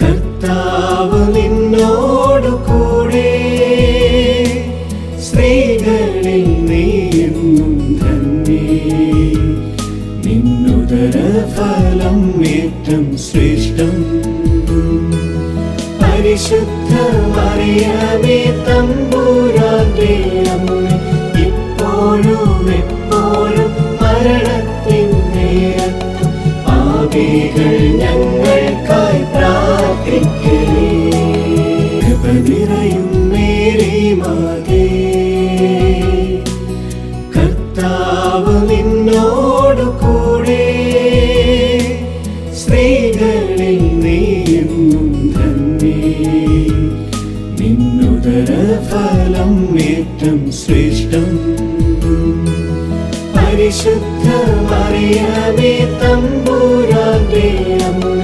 Speaker 5: കർത്താവ് നിന്നോടു കൂടെ, സ്ത്രീകളിൽ നീയും ധന്യേ. നിന്നുദരഫലം ഏറ്റം ശ്രേഷ്ഠം. പരിശുദ്ധ മറിയമേ തമ്പുരാന്റെ അമ്മേ, ഇപ്പോഴും എപ്പോഴും മരണത്തിൻ നേരത്തും പാപികൾ ഞങ്ങൾക്കായി പ്രാർത്ഥിക്കണേ. കൃപ നിറയും മേരി മാതേ, കർത്താവ് നിന്നോടു കൂടെ, സ്ത്രീകളിൽ നീയും ധന്യേ. നിന്നുദരഫലം ഏറ്റം ശ്രേഷ്ഠം. പരിശുദ്ധ മറിയമേ തമ്പുരാന്റെ അമ്മേ,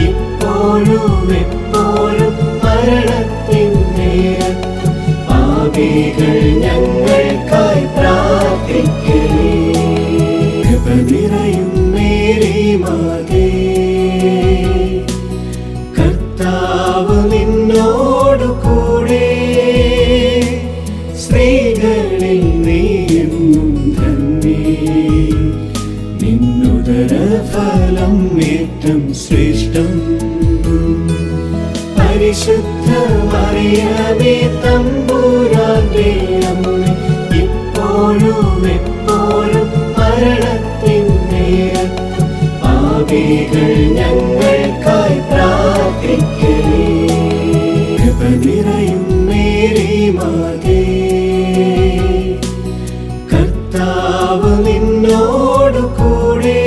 Speaker 5: ഇപ്പോഴും എപ്പോഴും മരണത്തിൻ നേരത്തും പാപികൾ ഞങ്ങൾക്കായി പ്രാർത്ഥിക്കണേ. കൃപ നിറയും മേരി മാതേ, കർത്താവ് നിന്നോടു കൂടെ, സ്ത്രീകളിൽ നീയും ധന്യേ. നിന്നുദരഫലം ഏറ്റം ശ്രേഷ്ഠം. പരിശുദ്ധ മറിയമേ തമ്പുരാന്റെ അമ്മേ, ഇപ്പോഴും എപ്പോഴും മരണത്തിൻ നേരത്തും പാപികൾ ഞങ്ങൾക്കായി പ്രാർത്ഥിക്കണേ. കൃപ നിറയും മേരി മാതേ, കർത്താവ് നിന്നോടു കൂടെ,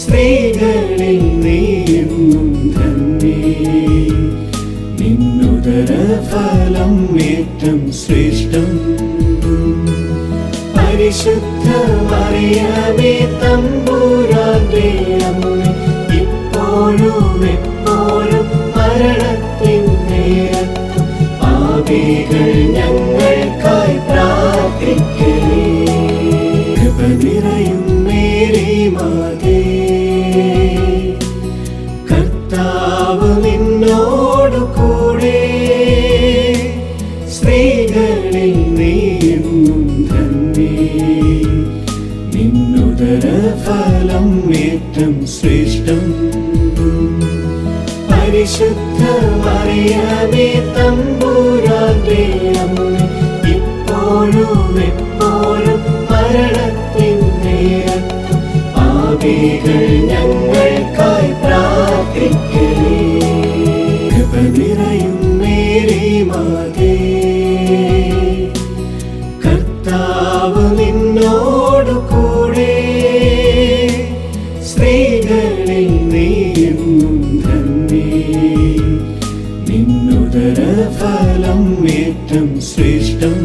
Speaker 5: സ്ത്രീകളിൽ നീയും ധന്യേ. നിന്നുദരഫലം ഏറ്റം ശ്രേഷ്ഠം. പരിശുദ്ധ മറിയമേ തമ്പുരാന്റെ അമ്മേ, ഇപ്പോഴും എപ്പോഴും മരണത്തിൻ നേരത്തും പാപികൾ ഞങ്ങൾക്കായി പ്രാർത്ഥിക്കണേ. കൃപ നിറയും മേരി മാതേ, കർത്താവ് നിന്നോടു കൂടെ, സ്ത്രീകളിൽ നീയും ധന്യേ. നിന്നുദരഫലം ഫലം ഏറ്റം ശ്രേഷ്ഠം. പരിശുദ്ധ മറിയമേ തമ്പുരാന്റെ അമ്മേ, ഇപ്പോഴും എപ്പോഴും മരണത്തിൻ നേരത്തും പാപികൾ ഞങ്ങൾക്കായി പ്രാർത്ഥിക്കണേ. കൃപ നിറയും മേരി മാതേ, കർത്താവ് നിന്നോടു കൂടെ, സ്ത്രീകളിൽ നീയെന്നും ധന്യേ. നിന്നുദര ഫലം ഏറ്റം ശ്രേഷ്ഠം.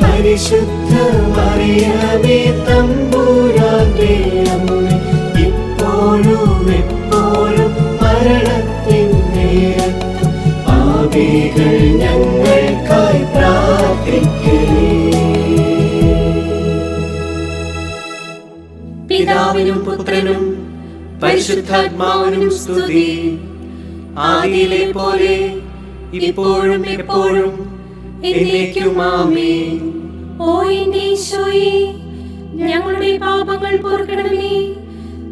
Speaker 5: പരിശുദ്ധ മറിയമേ തമ്പുരാന്റെ അമ്മേ, ഇപ്പോഴും എപ്പോഴും മരണത്തിൻ നേരത്തും പാപികൾ ഞങ്ങൾക്കായി പ്രാർത്ഥിക്കണേ.
Speaker 4: പിതാവിനും പുത്രനും പരിശുദ്ധാത്മാവിനും സ്തുതി. ആദിയിലെ പോലെ ഇപ്പോഴും എപ്പോഴും എന്നേക്കും ആമേൻ.
Speaker 3: ഓ എന്റെ ഈശോയെ, ഞങ്ങളുടെ പാപങ്ങൾ പൊറുക്കണമേ.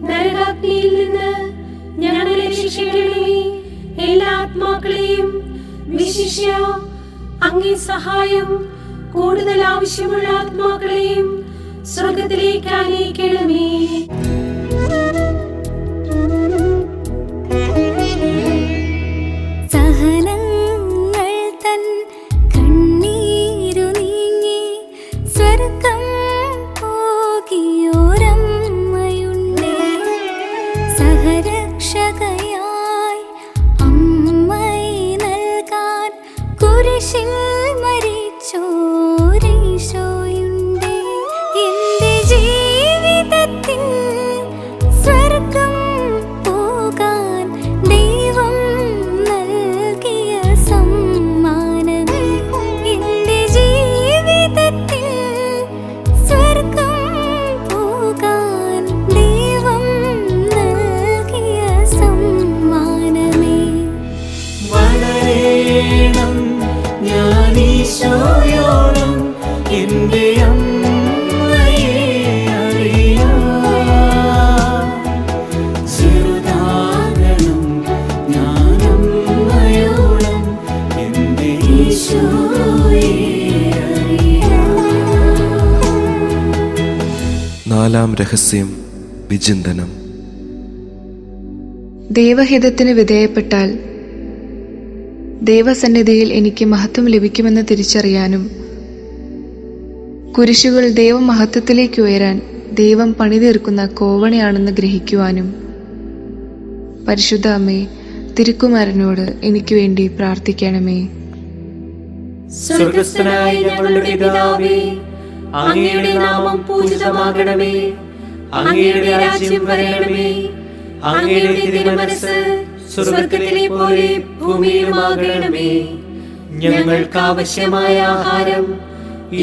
Speaker 3: നരകാഗ്നിയിൽ നിന്ന് ഞങ്ങളെ രക്ഷിക്കണമേ. എല്ലാ ആത്മാക്കളെയും വിശിഷ്യ അങ്ങേ സഹായം കൂടുതൽ ആവശ്യമുള്ള ആത്മാക്കളെയും സ്വർഗത്തിലേക്ക് ആനയിക്കണമേ.
Speaker 6: സഹനങ്ങൾ തൻ കണ്ണീരു നീങ്ങി സ്വർഗം പോകിയോരമ്മയുണ്ട്. സഹരക്ഷകയായി അമ്മയെ നൽകാൻ കുരിശിൽ മരിച്ചോരീശോയുണ്ട്. എന്റെ ജീവിതത്തിൽ സ്വർഗം പോകാൻ ദൈവം നൽകിയ സമ്മാനമേ. എന്റെ ജീവിതത്തിൽ സ്വർഗം പോകാൻ ദൈവം നൽകിയ സമ്മാനമേ.
Speaker 5: വളരേണം ഞാൻ ഈശോയോളം എന്റെ അമ്മയെ അറിയാം. ചെറുതാകണം ഞാൻ അമ്മയോളം എന്റെ ഈശോയെ അറിയാം.
Speaker 1: നാലാം രഹസ്യം വിചിന്തനം.
Speaker 7: ദൈവഹിതത്തിന് വിധേയപ്പെട്ടാൽ ദൈവസന്നിധിയിൽ എനിക്ക് മഹത്വം ലഭിക്കുമെന്ന് തിരിച്ചറിയാനും കുരിശുകൾ ദൈവമഹത്വത്തിലേക്ക് ഉയരാൻ ദൈവം പണിതീർക്കുന്ന കോവണിയാണെന്ന് ഗ്രഹിക്കുവാനും പരിശുദ്ധ അമ്മേ, തിരുക്കുമാരനോട് എനിക്ക് വേണ്ടി പ്രാർത്ഥിക്കണമേ.
Speaker 4: സ്വർഗസ്ഥനായ ഞങ്ങളുടെ പിതാവേ, അങ്ങയുടെ നാമം പൂജിതമാകണമേ. അങ്ങയുടെ രാജ്യം വരണമേ. അങ്ങയുടെ തിരുമനസ്സ് സ്വർഗത്തിലെ പോലെ ഭൂമിയിലുമാകണമേ. ഞങ്ങൾക്ക് ആവശ്യമായ ആഹാരം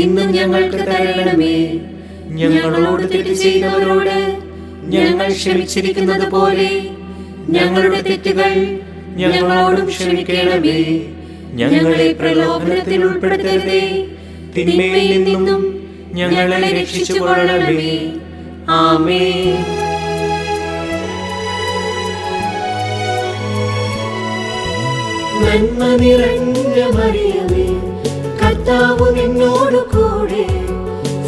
Speaker 4: ഇന്നും ഞങ്ങൾക്ക് തരണമേ. ഞങ്ങളോട് തെറ്റ് ചെയ്തവരോട് ഞങ്ങൾ ക്ഷമിച്ചിരിക്കുന്നത് പോലെ ഞങ്ങളുടെ തെറ്റുകൾ ഞങ്ങളോടും ക്ഷമിക്കണമേ. ഞങ്ങളെ പ്രലോഭനത്തിൽ ഉൾപ്പെടുത്തരുതേ, തിന്മയിൽ നിന്നും ഞങ്ങളെ രക്ഷിച്ചുകൊള്ളണമേ. ആമേൻ.
Speaker 5: നന്മ നിറഞ്ഞ മറിയമേ, കർത്താവ് നിന്നോടു കൂടെ,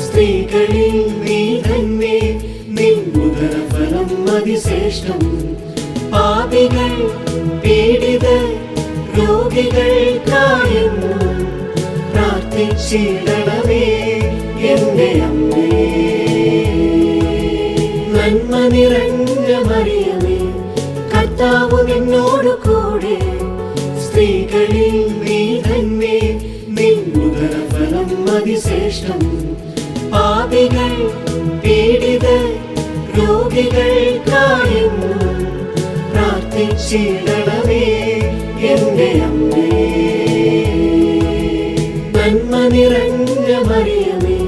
Speaker 5: സ്ത്രീകളിൽ നീ തന്നെ, നിന്നുദര ഫലം അതിശ്രേഷ്ഠം. പാപികൾ പീഡിതർ രോഗികൾക്കായെന്നും പ്രാർത്ഥിച്ചിടണമേ എന്റെ അമ്മേ. നന്മ നിറഞ്ഞ മറിയമേ, കർത്താവ് നിന്നോടു കൂടെ, സ്ത്രീകളിൽ നീ തന്നെ, നിന്നുദര ഫലം അതിശ്രേഷ്ഠം. പാപികൾ പീഡിതർ രോഗികൾക്കായെന്നും പ്രാർത്ഥിച്ചിടണമേ എന്റെ അമ്മേ. നന്മ നിറഞ്ഞ മറിയമേ,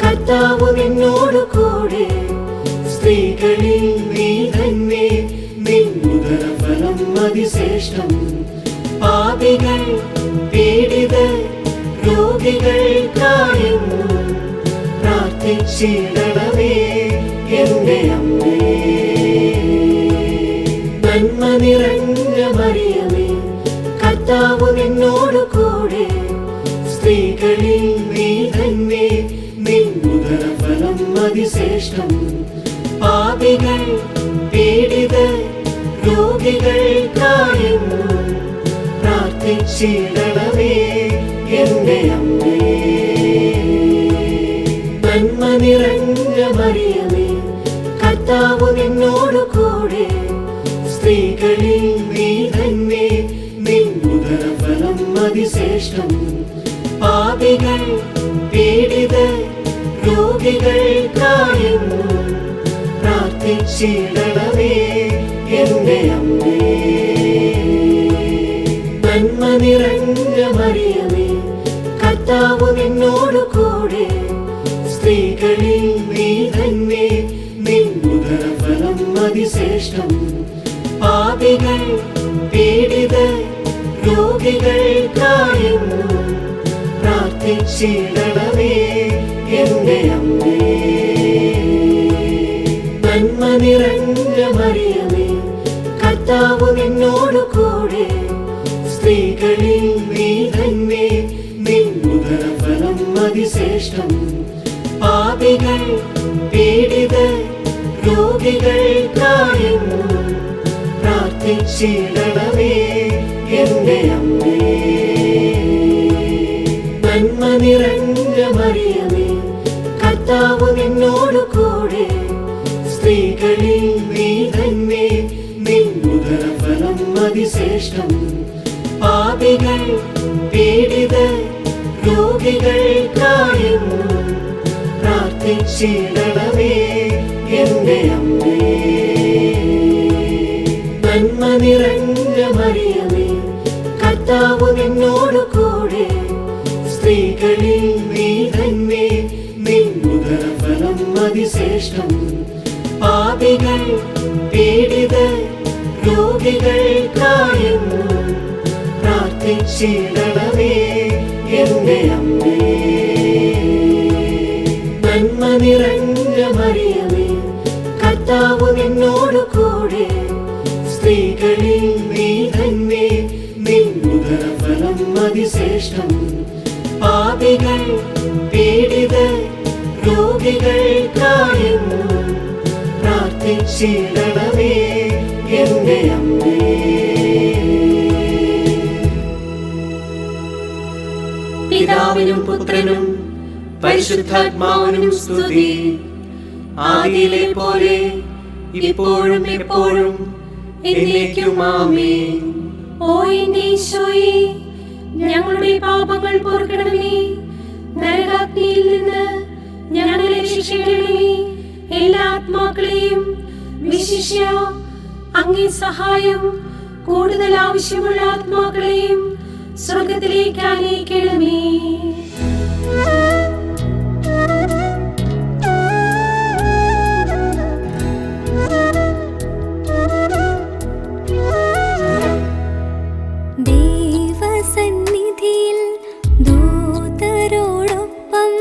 Speaker 5: കർത്താവ് നിന്നോടു കൂടെ, സ്ത്രീകളിൽ നീ തന്നെ, നിന്നുദര ഫലം അതിശ്രേഷ്ഠം. പാപികൾ പീഡിതർ രോഗികൾക്കായെന്നും പ്രാർത്ഥിച്ചിടണമേ നിന്നുദരഫലം അതിശ്രേഷ്ഠം. പാപികൾ പീഡിതർ രോഗികൾക്കായെന്നും പ്രാർത്ഥിച്ചിടണമേ എന്റെ അമ്മേ. നന്മ നിറഞ്ഞ മറിയമേ, കർത്താവ് നിന്നോടു കൂടെ, സ്ത്രീകളിൽ നീ തന്നെ നിന്നുദരഫലം അതിശ്രേഷ്ഠം. പാപികൾ പീഡിതർ രോഗികൾക്കായെന്നും പ്രാർത്ഥിച്ചിടണമേ എന്റെ അമ്മേ. നന്മ നിറഞ്ഞ മറിയമേ, കർത്താവ് നിന്നോടു കൂടെ, സ്ത്രീകളിൽ നീ തന്നെ നിന്നുദരഫലം അതിശ്രേഷ്ഠം. പാപികൾ പീഡിതർ രോഗികൾക്കായെന്നും പ്രാർത്ഥിച്ചിടണമേ എന്റെ അമ്മേ. നന്മ നിറഞ്ഞ മറിയമേ, കർത്താവ് നിന്നോടു കൂടെ, സ്ത്രീകളിൽ നീ തന്നെ നിന്നുദരഫലം അതിശ്രേഷ്ഠം. പാപികൾ പീഡിതർ രോഗികൾക്കായെന്നും പ്രാർത്ഥിച്ചിടണമേ എന്റെ അമ്മേ. നന്മ നിറഞ്ഞ മറിയമേ, കർത്താവ് നിന്നോടു കൂടെ, സ്ത്രീകളിൽ നീ തന്നെ നിന്നുദരഫലം അതിശ്രേഷ്ഠം. പാപികൾ പീഡിതർ രോഗികൾക്കായെന്നും പ്രാർത്ഥിച്ചിടണമേ എന്റെ അമ്മേ. നന്മ നിറഞ്ഞ മറിയമേ, കർത്താവ് നിന്നോടു കൂടെ, സ്ത്രീകളിൽ നീ തന്നെ നിന്നുദരഫലം അതിശ്രേഷ്ഠം. പാപികൾ പീഡിതർ രോഗികൾക്കായെന്നും പ്രാർത്ഥിച്ചിടണമേ എന്റെ അമ്മേ. നന്മ നിറഞ്ഞ മറിയമേ, കർത്താവ് നിന്നോടു കൂടെ, സ്ത്രീകളിൽ നീ തന്നെ നിന്നുദരഫലം അതിശ്രേഷ്ഠം. പാപികൾ പീഡിതർ രോഗികൾക്കായെന്നും പ്രാർത്ഥിച്ചിടണമേ എന്റെ അമ്മേ.
Speaker 4: പിതാവിനും പുത്രനും പരിശുദ്ധാത്മാവിനും സ്തുതി. ആദിയിലെ പോലെ ഇപ്പോഴും എപ്പോഴും എന്നേക്കും ആമേൻ.
Speaker 3: ഓ എന്റെ ഈശോയെ, ഞങ്ങളുടെ പാപങ്ങൾ പൊറുക്കണമേ. നരകാഗ്നിയിൽ നിന്ന് ഞങ്ങളെ രക്ഷിക്കണമേ. എല്ലാ ആത്മാക്കളെയും വിശിഷ്യ അങ്ങേ സഹായം കൂടുതൽ ആവശ്യമുള്ള ആത്മാക്കളെയും സ്വർഗത്തിലേക്ക് ആനയിക്കണമേ.
Speaker 6: ദൈവസന്നിധിയിൽ ദൂതരോടൊപ്പം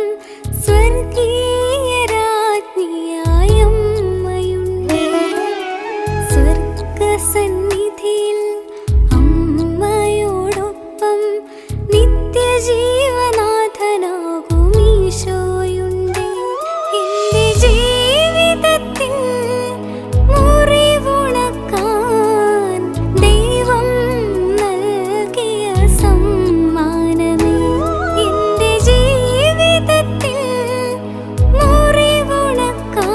Speaker 6: സ്വർഗീയ രാജ്ഞിയായ അമ്മയുണ്ട്. സ്വർഗസന്നിധിയിൽ അമ്മയോടൊപ്പം നിത്യജീവനാഥനാകും ഈശോയുണ്ട്. എന്റെ ജീവിതത്തിൽ മുറിവുണക്കാൻ ദൈവം നൽകിയ സമ്മാനമേ. എന്റെ ജീവിതത്തിൽ മുറിവുണക്കാൻ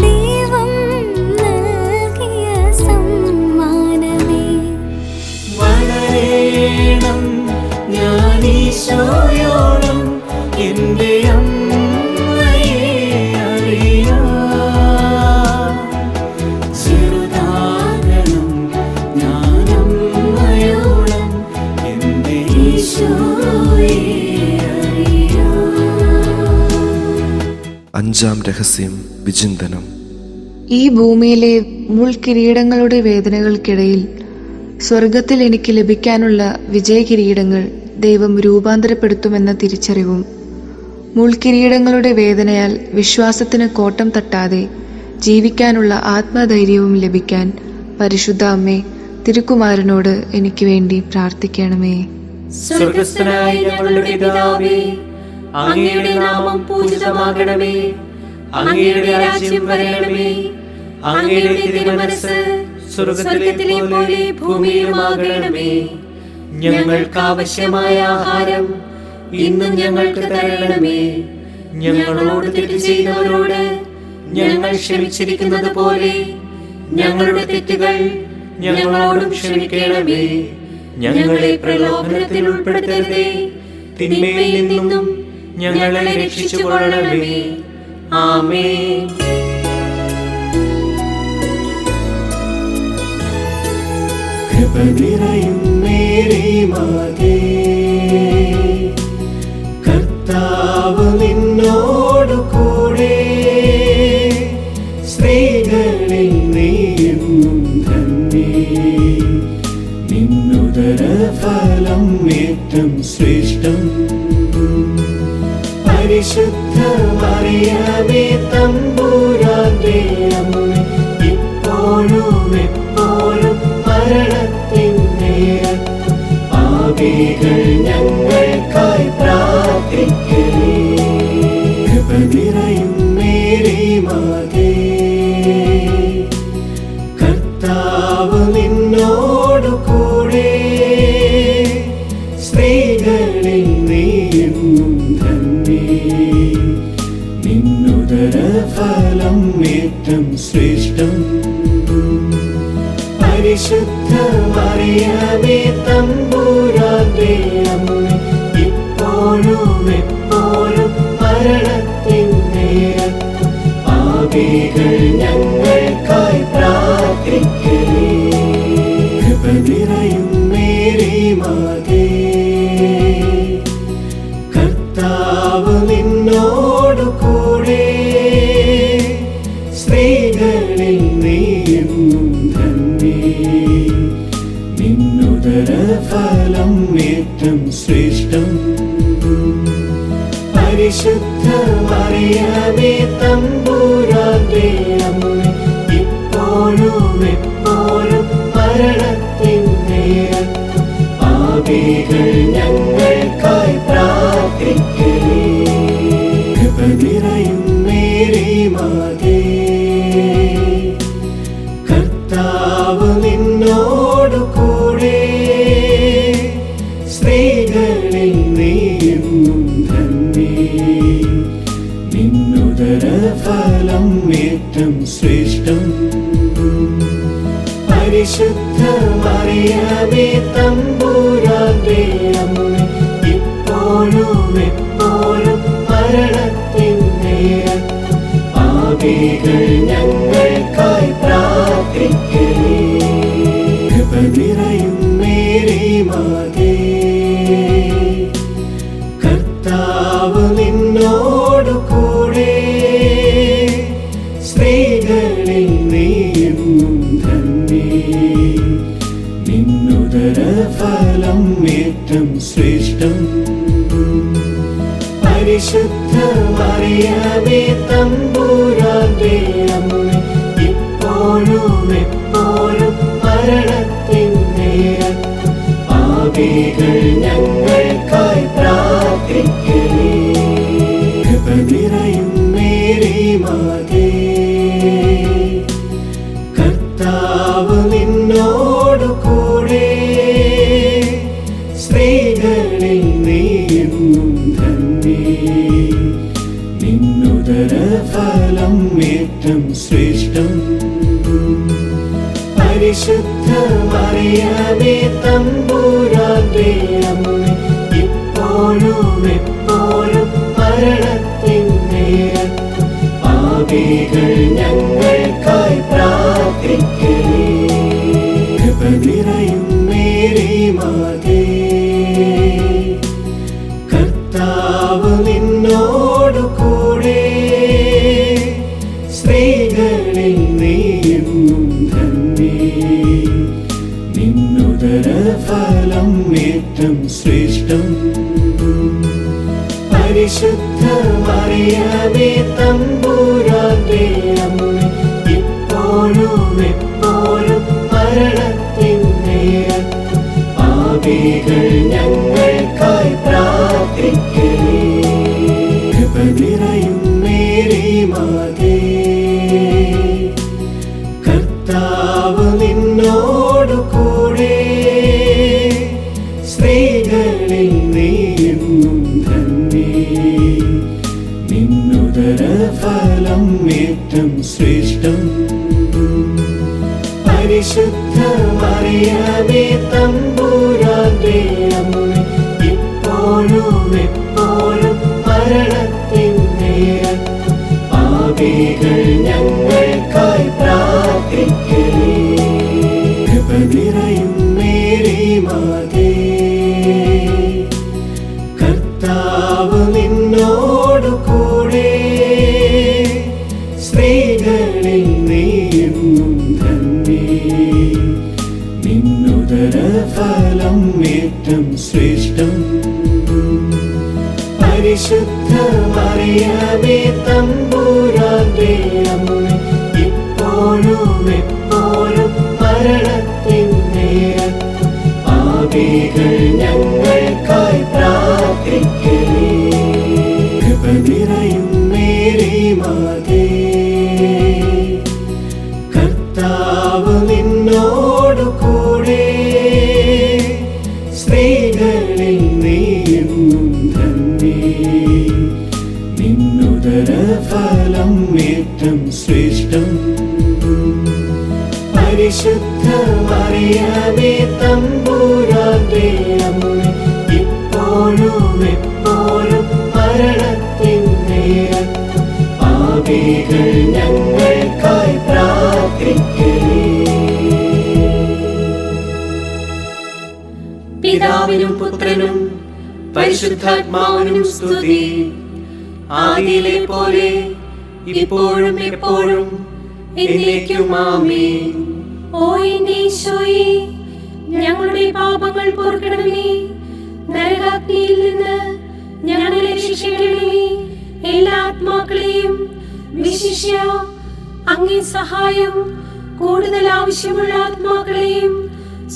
Speaker 6: ദൈവം നൽകിയ സമ്മാനമേ.
Speaker 5: വളരണം ഞാൻ ഈശോയോളം എന്റെ അമ്മയെ അറിയാം. ചെറുതാകണം ഞാൻ അമ്മയോളം എന്റെ ഈശോയെ അറിയാം.
Speaker 1: അഞ്ചാം രഹസ്യം വിചിന്തനം.
Speaker 7: ഈ ഭൂമിയിലെ മുൾക്കിരീടങ്ങളുടെ വേദനകൾക്കിടയിൽ സ്വർഗത്തിൽ എനിക്ക് ലഭിക്കാനുള്ള വിജയകിരീടങ്ങൾ ദൈവം രൂപാന്തരപ്പെടുത്തുമെന്ന തിരിച്ചറിവും മുൾക്കിരീടങ്ങളുടെ വേദനയാൽ വിശ്വാസത്തിന് കോട്ടം തട്ടാതെ ജീവിക്കാനുള്ള ആത്മധൈര്യവും ലഭിക്കാൻ പരിശുദ്ധ അമ്മേ, തിരുക്കുമാരനോട് എനിക്ക് വേണ്ടി പ്രാർത്ഥിക്കണമേ.
Speaker 4: സ്വർഗസ്ഥനായ ഞങ്ങളുടെ പിതാവേ, അങ്ങയുടെ നാമം പരിശുദ്ധമാകണമേ. അങ്ങയുടെ രാജ്യം വരണമേ. അങ്ങയുടെ തിരുമനസ്സ് സ്വർഗ്ഗത്തിലെ പോലെ ഭൂമിയിലുമാകണമേ. ഞങ്ങൾക്ക് ആവശ്യമായ ആഹാരം ഇന്നും ഞങ്ങൾക്ക് തരണമേ. ഞങ്ങളോട് തെറ്റ് ചെയ്യുന്നവരോട് ഞങ്ങൾ ക്ഷമിച്ചിരിക്കുന്നത് പോലെ ഞങ്ങളുടെ തെറ്റുകൾ ഞങ്ങളോടും ക്ഷമിക്കണമേ. ഞങ്ങളെ പ്രലോഭനത്തിൽ ഉൾപ്പെടുത്തരുതേ, തിന്മയിൽ നിന്നും ഞങ്ങളെ രക്ഷിച്ചുകൊള്ളണമേ. ആമേൻ.
Speaker 5: കൃപ നിറയും മേരി മാതേ, കർത്താവ് നിന്നോടു കൂടെ, സ്ത്രീകളിൽ നീയെന്നും ധന്യേ. നിന്നുദര ഫലം ഏറ്റം ശ്രേഷ്ഠം. പരിശുദ്ധ മറിയമേ തമ്പുരാന്റെ അമ്മേ, ഇപ്പോഴും എപ്പോഴും മരണത്തിൻ നേരത്തും പാപികൾ ഞങ്ങൾക്കായി പ്രാർത്ഥിക്കണേ. കൃപ നിറയും മേരി മാതേ, കർത്താവ് നിന്നോടു കൂടെ, സ്ത്രീകളിൽ നീയെന്നും ധന്യേ. നിന്നുദര ഫലം ഏറ്റം ശ്രേഷ്ഠം. പരിശുദ്ധ മറിയമേ തമ്പുരാന്റെ അമ്മേ, ഇപ്പോഴും എപ്പോഴും മരണത്തിൻ നേരത്തും പാപികൾ ഞങ്ങൾക്കായി പ്രാർത്ഥിക്കണേ. കൃപ നിറയും മേരി മാതേ, കർത്താവ് നിന്നോടു കൂടെ, സ്ത്രീകളിൽ നീയെന്നും ധന്യേ. നിന്നുദര ഫലം ഏറ്റം ശ്രേഷ്ഠം. പരിശുദ്ധ മറിയമേ തമ്പുരാന്റെ അമ്മേ, ഇപ്പോഴും എപ്പോഴും മരണത്തിൻ നേരത്തും പാപികൾ ഞങ്ങൾക്കായി പ്രാർത്ഥിക്കണേ. കൃപ നിറയും മേരി മാതേ, കർത്താവ് നിന്നോടു കൂടെ, സ്ത്രീകളിൽ നീയെന്നും ധന്യേ. നിന്നുദര ഫലം ഏറ്റം ശ്രേഷ്ഠം. പരിശുദ്ധ മറിയമേ തമ്പുരാന്റെ അമ്മേ, ഇപ്പോഴും എപ്പോഴും മരണത്തിൻ നേരത്തും പാപികൾ ഞങ്ങൾക്കായി പ്രാർത്ഥിക്കണേ. കൃപ നിറയും മേരി മാതേ, കർത്താവ് നിന്നോടു കൂടെ, സ്ത്രീകളിൽ നീയെന്നും ധന്യേ. നിന്നുദര ഫലം ഏറ്റം ശ്രേഷ്ഠം. പരിശുദ്ധ മറിയമേ തമ്പുരാന്റെ അമ്മേ, ഇപ്പോഴും എപ്പോഴും മരണത്തിൻ നേരത്തും പാപികൾ ഞങ്ങൾക്കായി പ്രാർത്ഥിക്കണേ. കൃപ നിറയും മേരി മാതേ, കർത്താവ് നിന്നോടു കൂടെ, സ്ത്രീകളിൽ നീയെന്നും ധന്യേ. നിന്നുദര ഫലം ഏറ്റം ശ്രേഷ്ഠം. പരിശുദ്ധ മറിയമേ തമ്പുരാന്റെ അമ്മേ, ഇപ്പോഴും എപ്പോഴും മരണത്തിൻ നേരത്തും പാപികൾ ഞങ്ങൾക്കായി പ്രാർത്ഥിക്കണേ. കൃപ നിറയും മേരി മാതേ, കർത്താവ് നിന്നോടു കൂടെ, സ്ത്രീകളിൽ നീയെന്നും ധന്യേ. നിന്നുദര ഫലം ഏറ്റം ശ്രേഷ്ഠം. പരിശുദ്ധ മറിയമേ തമ്പുരാന്റെ അമ്മേ, ഇപ്പോഴും എപ്പോഴും മരണത്തിൻ നേരത്തും പാപികൾ ഞങ്ങൾക്കായി പ്രാർത്ഥിക്കണേ. കൃപ നിറയും നിറയും മേരി മാതേ, കർത്താവ് നിന്നോടു കൂടെ, സ്ത്രീകളിൽ നീയെന്നും ധന്യേ, നിന്നുദര ഫലം ഏറ്റം ശ്രേഷ്ഠം. പരിശുദ്ധ മറിയമേ തമ്പുരാന്റെ അമ്മേ, ഇപ്പോഴും എപ്പോഴും മരണത്തിൻ നേരത്തും പാപികൾ ഞങ്ങൾക്കായി പ്രാർത്ഥിക്കണേ. കൃപ നിറയും മേരി മാതേ, കർത്താവ് നിന്നോടു കൂടെ, സ്ത്രീകളിൽ നീയെന്നും ധന്യേ, നിന്നുദര ഫലം ഏറ്റം ശ്രേഷ്ഠം. പരിശുദ്ധ മറിയമേ തമ്പുരാന്റെ അമ്മേ, ഇപ്പോഴും എപ്പോഴും മരണത്തിൻ നേരത്തും പാപികൾ ഞങ്ങൾക്കായി പ്രാർത്ഥിക്കണേ. കൃപ നിറയും മേരി മാതേ, കർത്താവ് നിന്നോടു കൂടെ, സ്ത്രീകളിൽ നീയെന്നും ധന്യേ, നിന്നുദര ഫലം ഏറ്റം ശ്രേഷ്ഠം. പരിശുദ്ധ മറിയമേ തമ്പുരാന്റെ അമ്മേ, ഇപ്പോഴും എപ്പോഴും മരണത്തിൻ നേരത്തും പാപികൾ ഞങ്ങൾക്കായി പ്രാർത്ഥിക്കണേ.
Speaker 4: പിതാവിനും പുത്രനും പരിശുദ്ധാത്മാവിനും സ്തുതി, ആദിയിലെ പോലെ ഇപ്പോഴും എപ്പോഴും എന്നേക്കും ആമേൻ.
Speaker 3: ഓ എന്റെ ഈശോയെ, ഞങ്ങളുടെ പാപങ്ങൾ പൊറുക്കണമേ, നരകാഗ്നിയിൽ നിന്ന് ഞങ്ങളെ രക്ഷിക്കണമേ. എല്ലാ ആത്മാക്കളെയും വിശിഷ്യ അങ്ങേ സഹായം കൂടുതൽ ആവശ്യമുള്ള ആത്മാക്കളെയും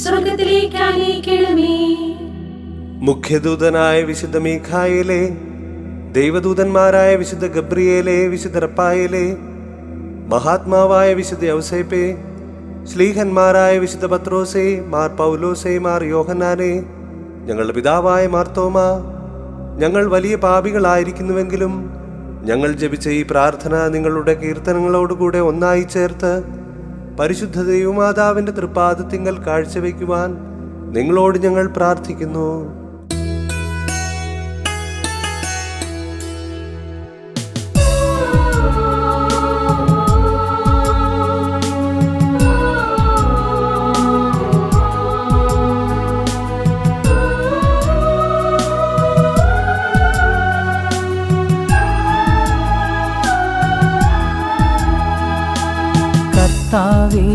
Speaker 3: സ്വർഗത്തിലേക്ക് ആനയിക്കണമേ.
Speaker 2: മുഖ്യദൂതനായ വിശുദ്ധ മീഖായേലേ, ദൈവദൂതന്മാരായ വിശുദ്ധ ഗബ്രിയേലേ, വിശുദ്ധ റപ്പായേലേ, മഹാത്മാവായ വിശുദ്ധ യൗസേപ്പേ, ശ്ലീഹന്മാരായ വിശുദ്ധ പത്രോസേ, മാർ പൗലോസേ, മാർ യോഹന്നാനേ, ഞങ്ങളുടെ പിതാവായ മാർത്തോമ, ഞങ്ങൾ വലിയ പാപികളായിരിക്കുന്നുവെങ്കിലും ഞങ്ങൾ ജപിച്ച ഈ പ്രാർത്ഥന നിങ്ങളുടെ കീർത്തനങ്ങളോടുകൂടെ ഒന്നായി ചേർത്ത് പരിശുദ്ധ ദൈവമാതാവിൻ്റെ തൃപ്പാദത്തിങ്കൽ കാഴ്ചവെക്കുവാൻ നിങ്ങളോട് ഞങ്ങൾ പ്രാർത്ഥിക്കുന്നു.
Speaker 8: കർത്താവേ,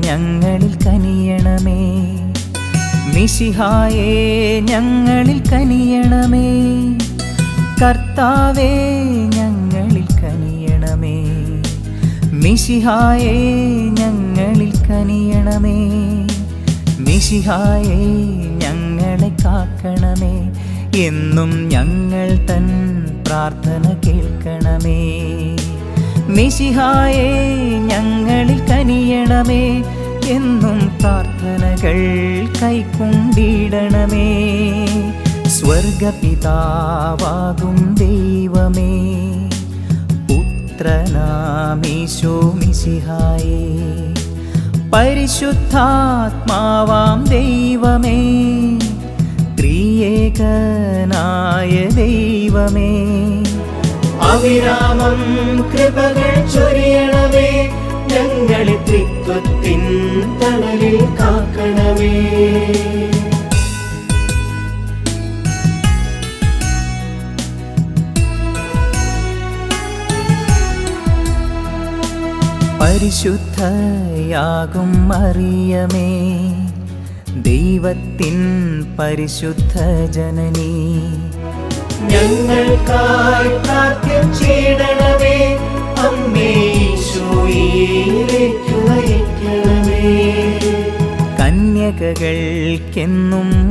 Speaker 8: ഞങ്ങളിൽ കനിയണമേ, മിശിഹായേ, ഞങ്ങളിൽ കനിയണമേ. കർത്താവേ, ഞങ്ങളിൽ കനിയണമേ, മിശിഹായേ, ഞങ്ങളിൽ കനിയണമേ. മിശിഹായേ, ഞങ്ങളെ കാക്കണമേ, എന്നും ഞങ്ങൾ തൻ പ്രാർത്ഥന കേൾക്കണമേ. മിശിഹായേ, ഞങ്ങളിൽ കനിയണമേ, എന്നും പ്രാർത്ഥനകൾ കൈക്കൊണ്ടിടണമേ. സ്വർഗപിതാവാകും ദൈവമേ, പുത്രനാമീശോ മിശിഹായേ, പരിശുദ്ധാത്മാവാം ദൈവമേ, ത്രിയേകനായ ദൈവമേ, അവിരാമം കൃപകൾ ചൊരിയണമേ, ഞങ്ങളെ ത്രിത്വത്തിൻ തണലിൽ കാക്കണമേ. പരിശുദ്ധയാകും മറിയമേ, ദൈവത്തിൻ പരിശുദ്ധ ജനനി, ഞങ്ങൾക്കായി പ്രാർത്ഥിച്ചിടണമേ. അമ്മേ, ഈശോയിലേക്കു നയിക്കണമേ. കന്യകകൾക്കെന്നും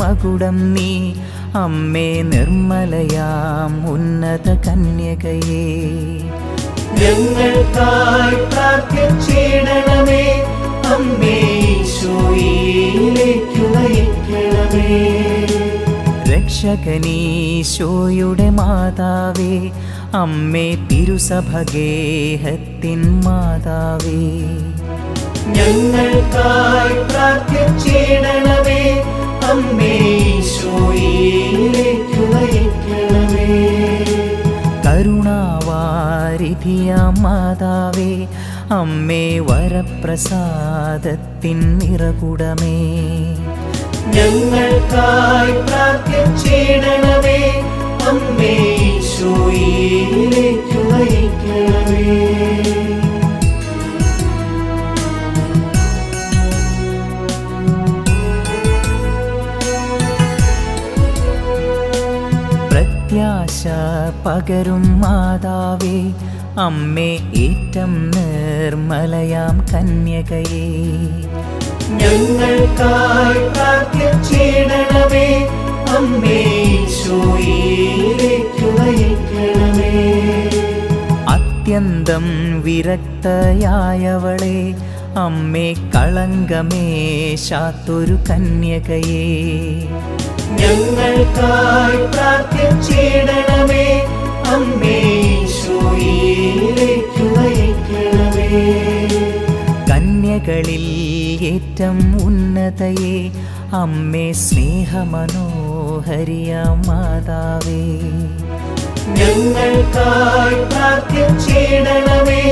Speaker 8: മകുടം നീ, അമ്മേ നിർമ്മലയാം ഉന്നത കന്യകയേ.
Speaker 5: ഞങ്ങൾക്കായി പ്രാർത്ഥിച്ചിടണമേ. അമ്മേ ഈശോയിലേക്ക് നയിക്കണമേ.
Speaker 8: രക്ഷകനീശോയുടെ മാതാവേ, അമ്മേ തിരുസഭഗേഹത്തിൻ മാതാവേ.
Speaker 5: ഞങ്ങൾക്കായി പ്രാർത്ഥിച്ചിടണമേ. അമ്മേ ഈശോയിലേക്ക് നയിക്കണമേ.
Speaker 8: കരുണാവാരിധിയാം മാതാവേ, അമ്മേ വരപ്രസാദത്തിൻ നിറകുടമേ.
Speaker 5: ഞങ്ങൾക്കായി പ്രാർത്ഥിച്ചിടണമേ. അമ്മേ ഈശോയിലേക്ക് നയിക്കണമേ.
Speaker 8: പ്രത്യാശ പകരും മാതാവേ, അമ്മേ ഏറ്റം നിർമ്മലയാം കന്യകയേ.
Speaker 5: ഞങ്ങൾക്കായി പ്രാർത്ഥിച്ചിടണമേ. അമ്മേ ഈശോയിലേക്ക് നയിക്കണമേ.
Speaker 8: അത്യന്തം വിരക്തയായവളെ, അമ്മേ കളങ്കമേശാത്തൊരു കന്യകയേ.
Speaker 5: ഞങ്ങൾക്കായി പ്രാർത്ഥിച്ചിടണമേ. അമ്മേ ഈശോയിലേക്ക് നയിക്കണമേ.
Speaker 8: കന്യകളിൽ ഏറ്റം ഉന്നതയെ, അമ്മേ സ്നേഹമനോഹരിയാം മാതാവേ.
Speaker 5: ഞങ്ങൾക്കായി പ്രാർത്ഥിച്ചിടണമേ.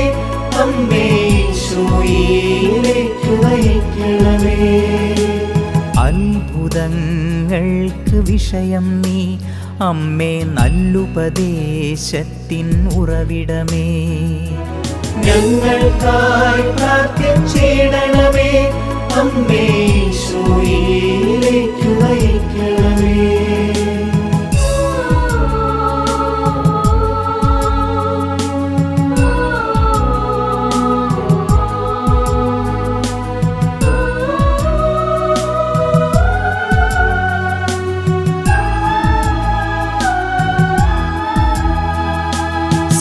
Speaker 5: അമ്മേ ഈശോയിലേക്ക് നയിക്കണമേ.
Speaker 8: അത്ഭുതങ്ങൾക്ക് വിഷയം നീ, അമ്മേ നല്ലുപദേശത്തിൻ ഉറവിടമേ.
Speaker 5: ഞങ്ങൾക്കായി പ്രാർത്ഥിച്ചിടണമേ. അമ്മേ ഈശോയിലേക്ക് നയിക്കണമേ.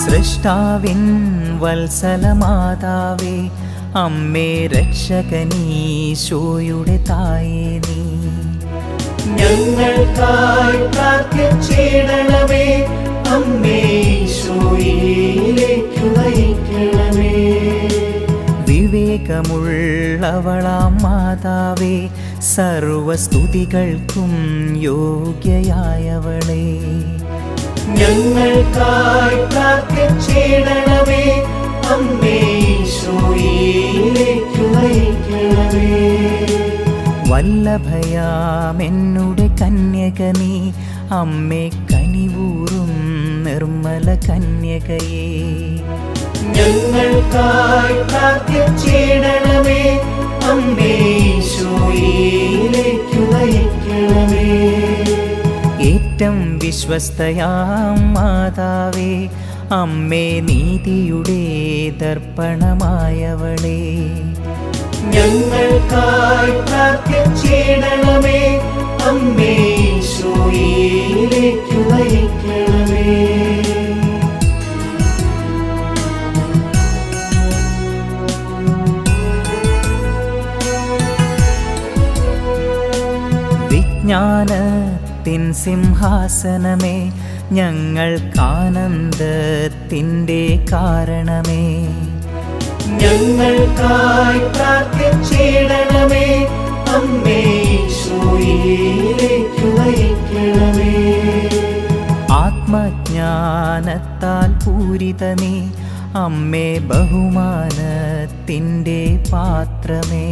Speaker 8: സൃഷ്ടാവിൻ വത്സലമാതാവേ, അമ്മേ രക്ഷകനീശോയുടെ തായേ നീ.
Speaker 5: ഞങ്ങൾക്കായി പ്രാർത്ഥിച്ചിടണമേ. അമ്മേ ഈശോയിലേക്ക് നയിക്കണമേ.
Speaker 8: വിവേകമുള്ളവളാം മാതാവേ, സർവസ്തുതികൾക്കും യോഗ്യയായവളേ.
Speaker 5: ഞങ്ങൾക്കായി പ്രാർത്ഥിച്ചിടണമേ. അമ്മേ ഈശോയിലേക്ക് നയിക്കണമേ.
Speaker 8: വല്ലഭയാമെന്നുടെ കന്യക നീ, അമ്മേ കനിവൂറും നിർമ്മല കന്യകയേ.
Speaker 5: ഞങ്ങൾക്കായി പ്രാർത്ഥിച്ചിടണമേ. അമ്മേ ഈശോയിലേക്ക് നയിക്കണമേ.
Speaker 8: ഏറ്റം വിശ്വസ്തയാം മാതാവേ, അമ്മേ നീതിയുടെ ദർപ്പണമായവളേ.
Speaker 5: ഞങ്ങൾക്കായി പ്രാർത്ഥിച്ചിടണമേ. അമ്മേ ഈശോയിലേക്ക് നയിക്കണമേ.
Speaker 8: വിജ്ഞാനത്തിൻ സിംഹാസനമേ, ഞങ്ങൾക്കാനന്ദത്തിൻ്റെ കാരണമേ.
Speaker 5: ഞങ്ങൾക്കായി പ്രാർത്ഥിച്ചിടണമേ. അമ്മേ ഈശോയിലേക്ക് നയിക്കണമേ.
Speaker 8: ആത്മജ്ഞാനത്താൽ പൂരിത നീ, അമ്മേ ബഹുമാനത്തിൻ്റെ പാത്രമേ.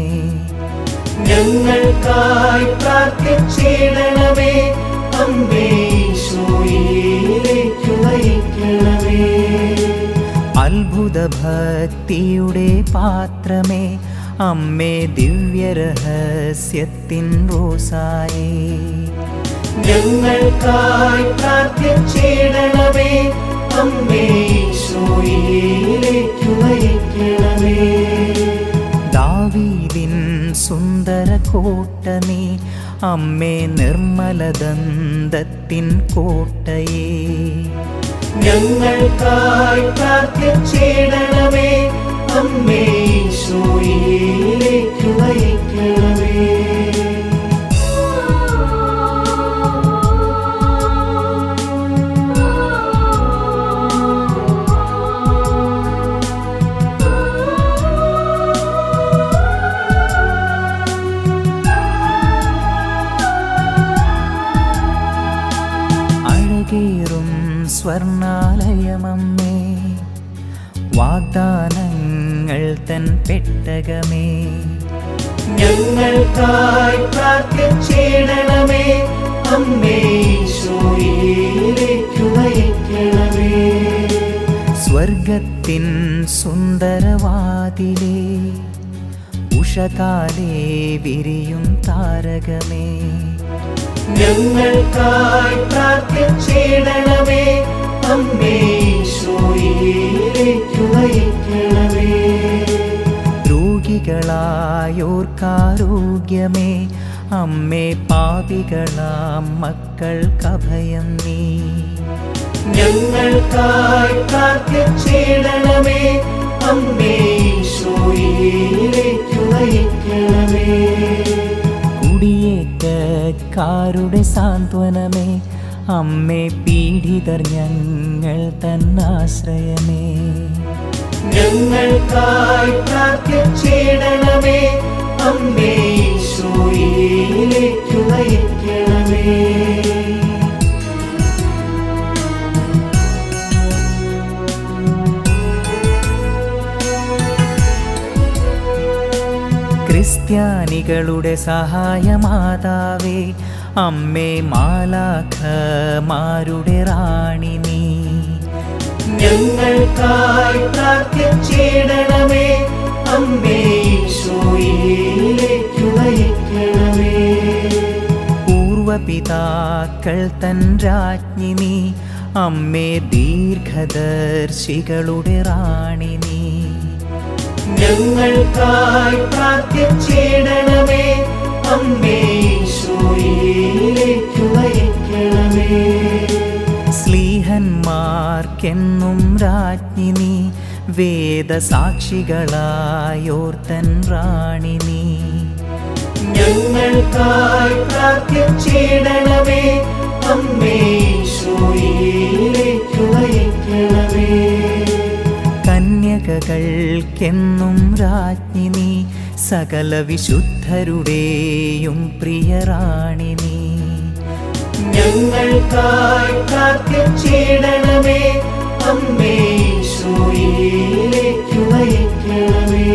Speaker 5: ഞങ്ങൾക്കായി പ്രാർത്ഥിച്ചിടണമേ. അമ്മേ ഈശോയിലേക്ക് നയിക്കണമേ.
Speaker 8: അത്ഭുത ഭക്തിയുടെ പാത്രമേ, അമ്മേ ദിവ്യരഹസ്യത്തിൻ റോസായേ.
Speaker 5: ഞങ്ങൾക്കായി പ്രാർത്ഥിച്ചിടണമേ. അമ്മേ ഈശോയിലേക്ക് നയിക്കണമേ.
Speaker 8: ദാവീദിൻ സുന്ദര കോട്ട നീ, അമ്മേ നിർമ്മലദന്തത്തിൻ സ്വർഗത്തിൻ കോട്ടയേ,
Speaker 5: ഞങ്ങൾക്കായി പ്രാർത്ഥിച്ചിടണമേ. അമ്മേ ഈശോയിലേക്ക് നയിക്കണമേ.
Speaker 8: അഴകേറും സ്വർണാലയമമ്മേ, വാഗ്ദാനങ്ങൾ തൻ പെട്ടകമേ,
Speaker 5: ഞങ്ങൾക്കായി പ്രാർത്ഥിച്ചിടണമേ. അമ്മേ ഈശോയിലേക്ക് നയിക്കണമേ.
Speaker 8: സ്വർഗത്തിൻ സുന്ദരവാതിലേ, ഉഷകാലേ വിരിയും താരകമേ,
Speaker 5: ഞങ്ങൾക്കായി പ്രാർത്ഥിച്ചിടണമേ. അമ്മേ ഈശോയിലേക്ക് നയിക്കണമേ.
Speaker 8: രോഗികളായോർക്കാരോഗ്യമേ, അമ്മേ പാപികളാം മക്കൾക്കഭയം നീ,
Speaker 5: ഞങ്ങൾക്കായി പ്രാർത്ഥിച്ചിടണമേ. അമ്മേ ഈശോയിലേക്ക് നയിക്കണമേ.
Speaker 8: കുടിയേറ്റക്കാരുടെ സാന്ത്വനമേ, അമ്മേ പീഡിതർ ഞങ്ങൾ തന്നാശ്രയമേ,
Speaker 5: ഞങ്ങൾക്കായി പ്രാർത്ഥിച്ചിടണമേ. അമ്മേ ഈശോയിലേക്ക് നയിക്കണമേ.
Speaker 8: ക്രിസ്ത്യാനികളുടെ സഹായമാതാവേ, അമ്മേ മാലാഖമാരുടെ റാണി നീ,
Speaker 5: ഞങ്ങൾക്കായി പ്രാർത്ഥിച്ചിടണമേ. അമ്മേ ഈശോയിലേക്ക് നയിക്കണമേ.
Speaker 8: പൂർവപിതാക്കൾ തൻ രാജ്ഞി നീ, അമ്മേ ദീർഘദർശികളുടെ റാണി നീ,
Speaker 5: ഞങ്ങൾക്കായി പ്രാർത്ഥിച്ചിടണമേ. അമ്മേ ഈശോയിലേക്ക് നയിക്കണമേ.
Speaker 8: സ്ലീഹന്മാർക്കെന്നും രാജ്ഞി നീ, വേദസാക്ഷികളായോർത്തൻ റാണി നീ,
Speaker 5: ഞങ്ങൾക്കായി പ്രാർത്ഥിച്ചിടണമേ. അമ്മേ ഈശോയിലേക്ക് നയിക്കണമേ.
Speaker 8: കന്യകകൾക്കെന്നും രാജ്ഞി നീ, സകല വിശുദ്ധരുടെയും പ്രിയറാണി നീ,
Speaker 5: ഞങ്ങൾക്കായി പ്രാർത്ഥിച്ചിടണമേ. അമ്മേ ഈശോയിലേക്ക് നയിക്കണമേ.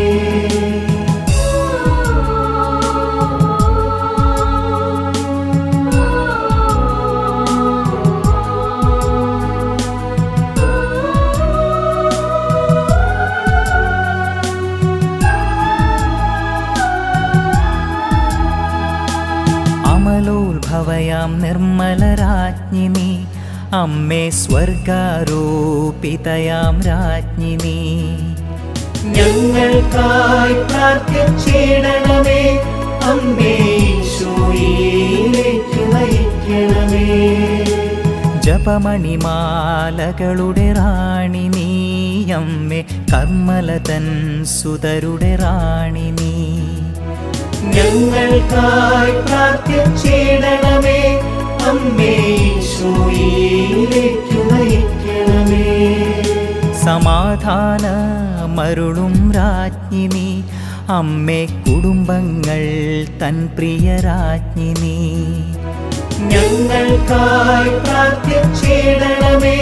Speaker 8: അമലോത്ഭവയാം നിർമ്മലരാജ്ഞി നീ, അമ്മേ സ്വർഗാരോപിതയാം രാജ്ഞി നീ,
Speaker 5: ഞങ്ങൾക്കായി പ്രാർത്ഥിച്ചിടണമേ. അമ്മേ ഈശോയിലേക്ക് നയിക്കണമേ.
Speaker 8: ജപമണിമാലകളുടെ റാണി നീ, അമ്മേ കർമ്മലതൻ സുതരുടെ റാണി നീ,
Speaker 5: ഞങ്ങൾക്കായി പ്രാർത്ഥിച്ചിടണമേ. അമ്മേ ഈശോയിലേക്ക് നയിക്കണമേ.
Speaker 8: സമാധാനമരുളും രാജ്ഞി നീ, അമ്മേ കുടുംബങ്ങൾ തൻ പ്രിയരാജ്ഞി നീ,
Speaker 5: ഞങ്ങൾക്കായി പ്രാർത്ഥിച്ചിടണമേ.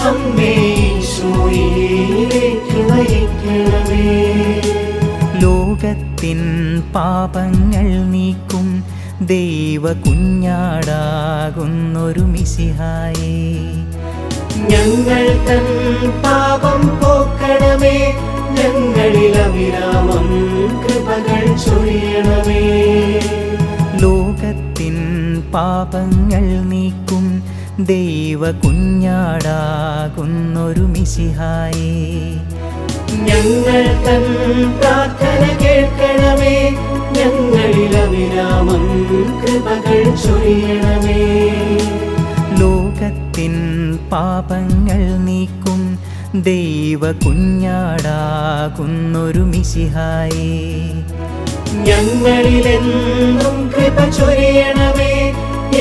Speaker 5: അമ്മേ ഈശോയിലേക്ക് നയിക്കണമേ.
Speaker 8: ലോകത്തിൻ പാപങ്ങൾ നീക്കും ദൈവ കുഞ്ഞാടാകുന്നൊരു മിശിഹായേ,
Speaker 5: ഞങ്ങൾ തൻ പാപം പോക്കണമേ. ഞങ്ങളിൽ അവിരാമം കൃപകൾ ചൊരിയണമേ.
Speaker 8: ലോകത്തിൻ പാപങ്ങൾ നീക്കും ദൈവ കുഞ്ഞാടാകുന്നൊരു മിശിഹായേ,
Speaker 5: ഞങ്ങൾ തൻ പ്രാർത്ഥന കേൾക്കണമേ. ഞങ്ങളിൽ അവിരാമം കൃപകൾ ചൊരിയണമേ.
Speaker 8: പാപങ്ങൾ നീക്കും ദൈവ കുഞ്ഞാടാകുന്നൊരു മിശിഹായേ.
Speaker 5: ഞങ്ങളിലെന്നും കൃപ ചൊരിയണമേ,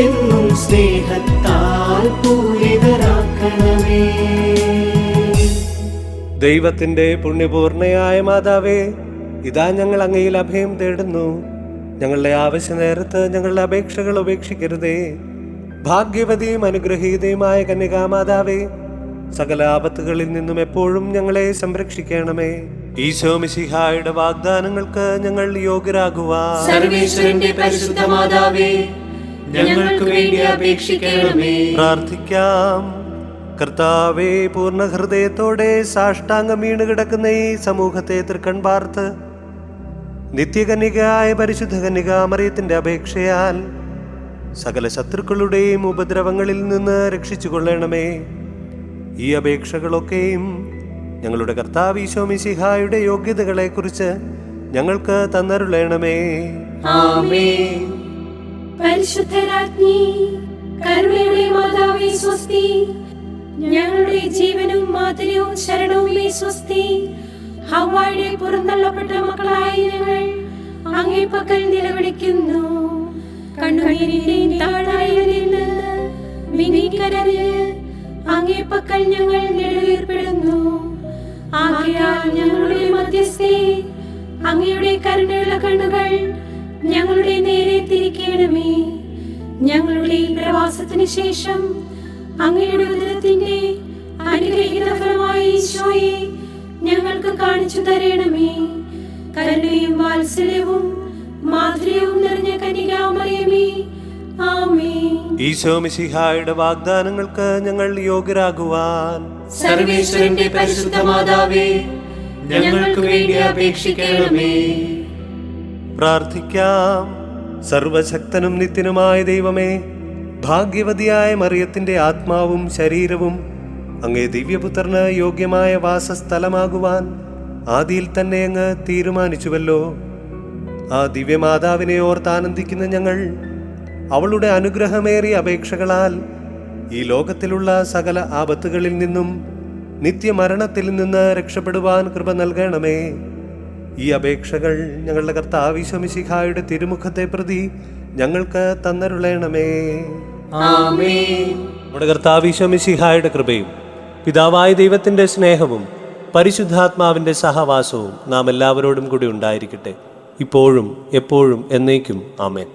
Speaker 5: എന്നും സ്നേഹത്താൽ പൂരിതരാക്കണമേ.
Speaker 2: ദൈവത്തിന്റെ പുണ്യപൂർണയായ മാതാവേ, ഇതാ ഞങ്ങൾ അങ്ങയിൽ അഭയം തേടുന്നു. ഞങ്ങളുടെ ആവശ്യ നേരത്ത് ഞങ്ങളുടെ അപേക്ഷകൾ ഉപേക്ഷിക്കരുതേ. ഭാഗ്യവതിയും അനുഗ്രഹീതയുമായ കന്യകാമാതാവേ, സകല ആപത്തുകളിൽ നിന്നും എപ്പോഴും ഞങ്ങളെ സംരക്ഷിക്കണമേ. ഈശോ മിശിഹായുടെ വാഗ്ദാനങ്ങൾക്ക് ഞങ്ങൾ യോഗ്യരാകുവാൻ
Speaker 4: സർവേശ്വരന്റെ പരിശുദ്ധ മാതാവേ, ഞങ്ങൾക്ക് വേണ്ടി അപേക്ഷിക്കണമേ.
Speaker 2: പ്രാർത്ഥിക്കാം. കർത്താവേ, പൂർണ്ണ ഹൃദയത്തോടെ സാഷ്ടാംഗം വീണ് കിടക്കുന്ന ഈ സമൂഹത്തെ തൃക്കൺ പാർത്ത് നിത്യകന്യകയായ പരിശുദ്ധ കന്യകാമറിയത്തിന്റെ അപേക്ഷയാൽ സകല ശത്രുക്കളുടെയും ഉപദ്രവങ്ങളിൽ നിന്ന് രക്ഷിച്ചു കൊള്ളണമേ. ഈ അപേക്ഷകളൊക്കെയും ഞങ്ങളുടെ കർത്താവ് ഈശോ മിശിഹായുടെ യോഗ്യതകളെക്കുറിച്ച് ഞങ്ങൾക്ക് തന്നരുളണമേ.
Speaker 4: ആമേൻ.
Speaker 3: പരിശുദ്ധരാജ്ഞി, കരുണയുടെ മാതാവേ സ്വസ്തി. ഞങ്ങളുടെ ജീവനും മാധുര്യവും ശരണവുമേ സ്വസ്തി. ഹവ്വായുടെ പുറന്തള്ളപ്പെട്ട മക്കളായ ഞങ്ങൾ അങ്ങേ പക്കൽ നിലവിളിക്കുന്നു. കണ്ണുനീരിന്റെയും താഴ്വരയിൽ നിന്ന് വിനീകരഞ്ഞ് അങ്ങേ പക്കൽ ഞങ്ങൾ നെടുവീർപ്പെടുന്നു. ആകയാൽ ഞങ്ങളുടെ മധ്യസ്ഥേ, അങ്ങയുടെ കരുണയുള്ള കണ്ണുകൾ ഞങ്ങളുടെ നേരെ തിരിക്കണമേ. ഞങ്ങളുടെ ഈ പ്രവാസത്തിന് ശേഷം അങ്ങയുടെ ഉദരത്തിന്റെ അനുഗ്രഹീത ഫലമായ ഈശോയെ ഞങ്ങൾക്ക് കാണിച്ചു തരണമേ. കരുണയും വാത്സല്യവും മാധുര്യവും നിറഞ്ഞ കന്യകാമറിയമേ, ആമേൻ.
Speaker 2: ഈശോ മിശിഹായുടെ വാഗ്ദാനങ്ങൾക്ക് ഞങ്ങൾ യോഗ്യരാകുവാൻ
Speaker 4: സർവേശ്വരന്റെ പരിശുദ്ധ മാതാവേ, ഞങ്ങൾക്ക് വേണ്ടി അപേക്ഷിക്കണമേ.
Speaker 2: പ്രാർത്ഥിക്കാം. സർവശക്തനും നിത്യനുമായ ദൈവമേ, ഭാഗ്യവതിയായ മറിയത്തിന്റെ ആത്മാവും ശരീരവും അങ്ങേ ദിവ്യപുത്രന് യോഗ്യമായ വാസസ്ഥലമാകുവാൻ ആദിയിൽ തന്നെ അങ്ങ് തീരുമാനിച്ചുവല്ലോ. ആ ദിവ്യമാതാവിനെ ഓർത്താനന്ദിക്കുന്ന ഞങ്ങൾ അവളുടെ അനുഗ്രഹമേറിയ അപേക്ഷകളാൽ ഈ ലോകത്തിലുള്ള സകല ആപത്തുകളിൽ നിന്നും നിത്യമരണത്തിൽ നിന്ന് രക്ഷപ്പെടുവാൻ കൃപ നൽകണമേ. ഈ അപേക്ഷകൾ ഞങ്ങളുടെ കർത്താവ് ഈശോ മിശിഹായുടെ തിരുമുഖത്തെ പ്രതി ഞങ്ങൾക്ക് തന്നരുളണമേ.
Speaker 4: ആമേൻ.
Speaker 2: നമ്മുടെ കർത്താവ് ഈശോ മിശിഹായുടെ കൃപയും പിതാവായ ദൈവത്തിന്റെ സ്നേഹവും പരിശുദ്ധാത്മാവിന്റെ സഹവാസവും നാം എല്ലാവരോടും കൂടി ഉണ്ടായിരിക്കട്ടെ, ഇപ്പോഴും എപ്പോഴും എന്നേക്കും. ആമേൻ.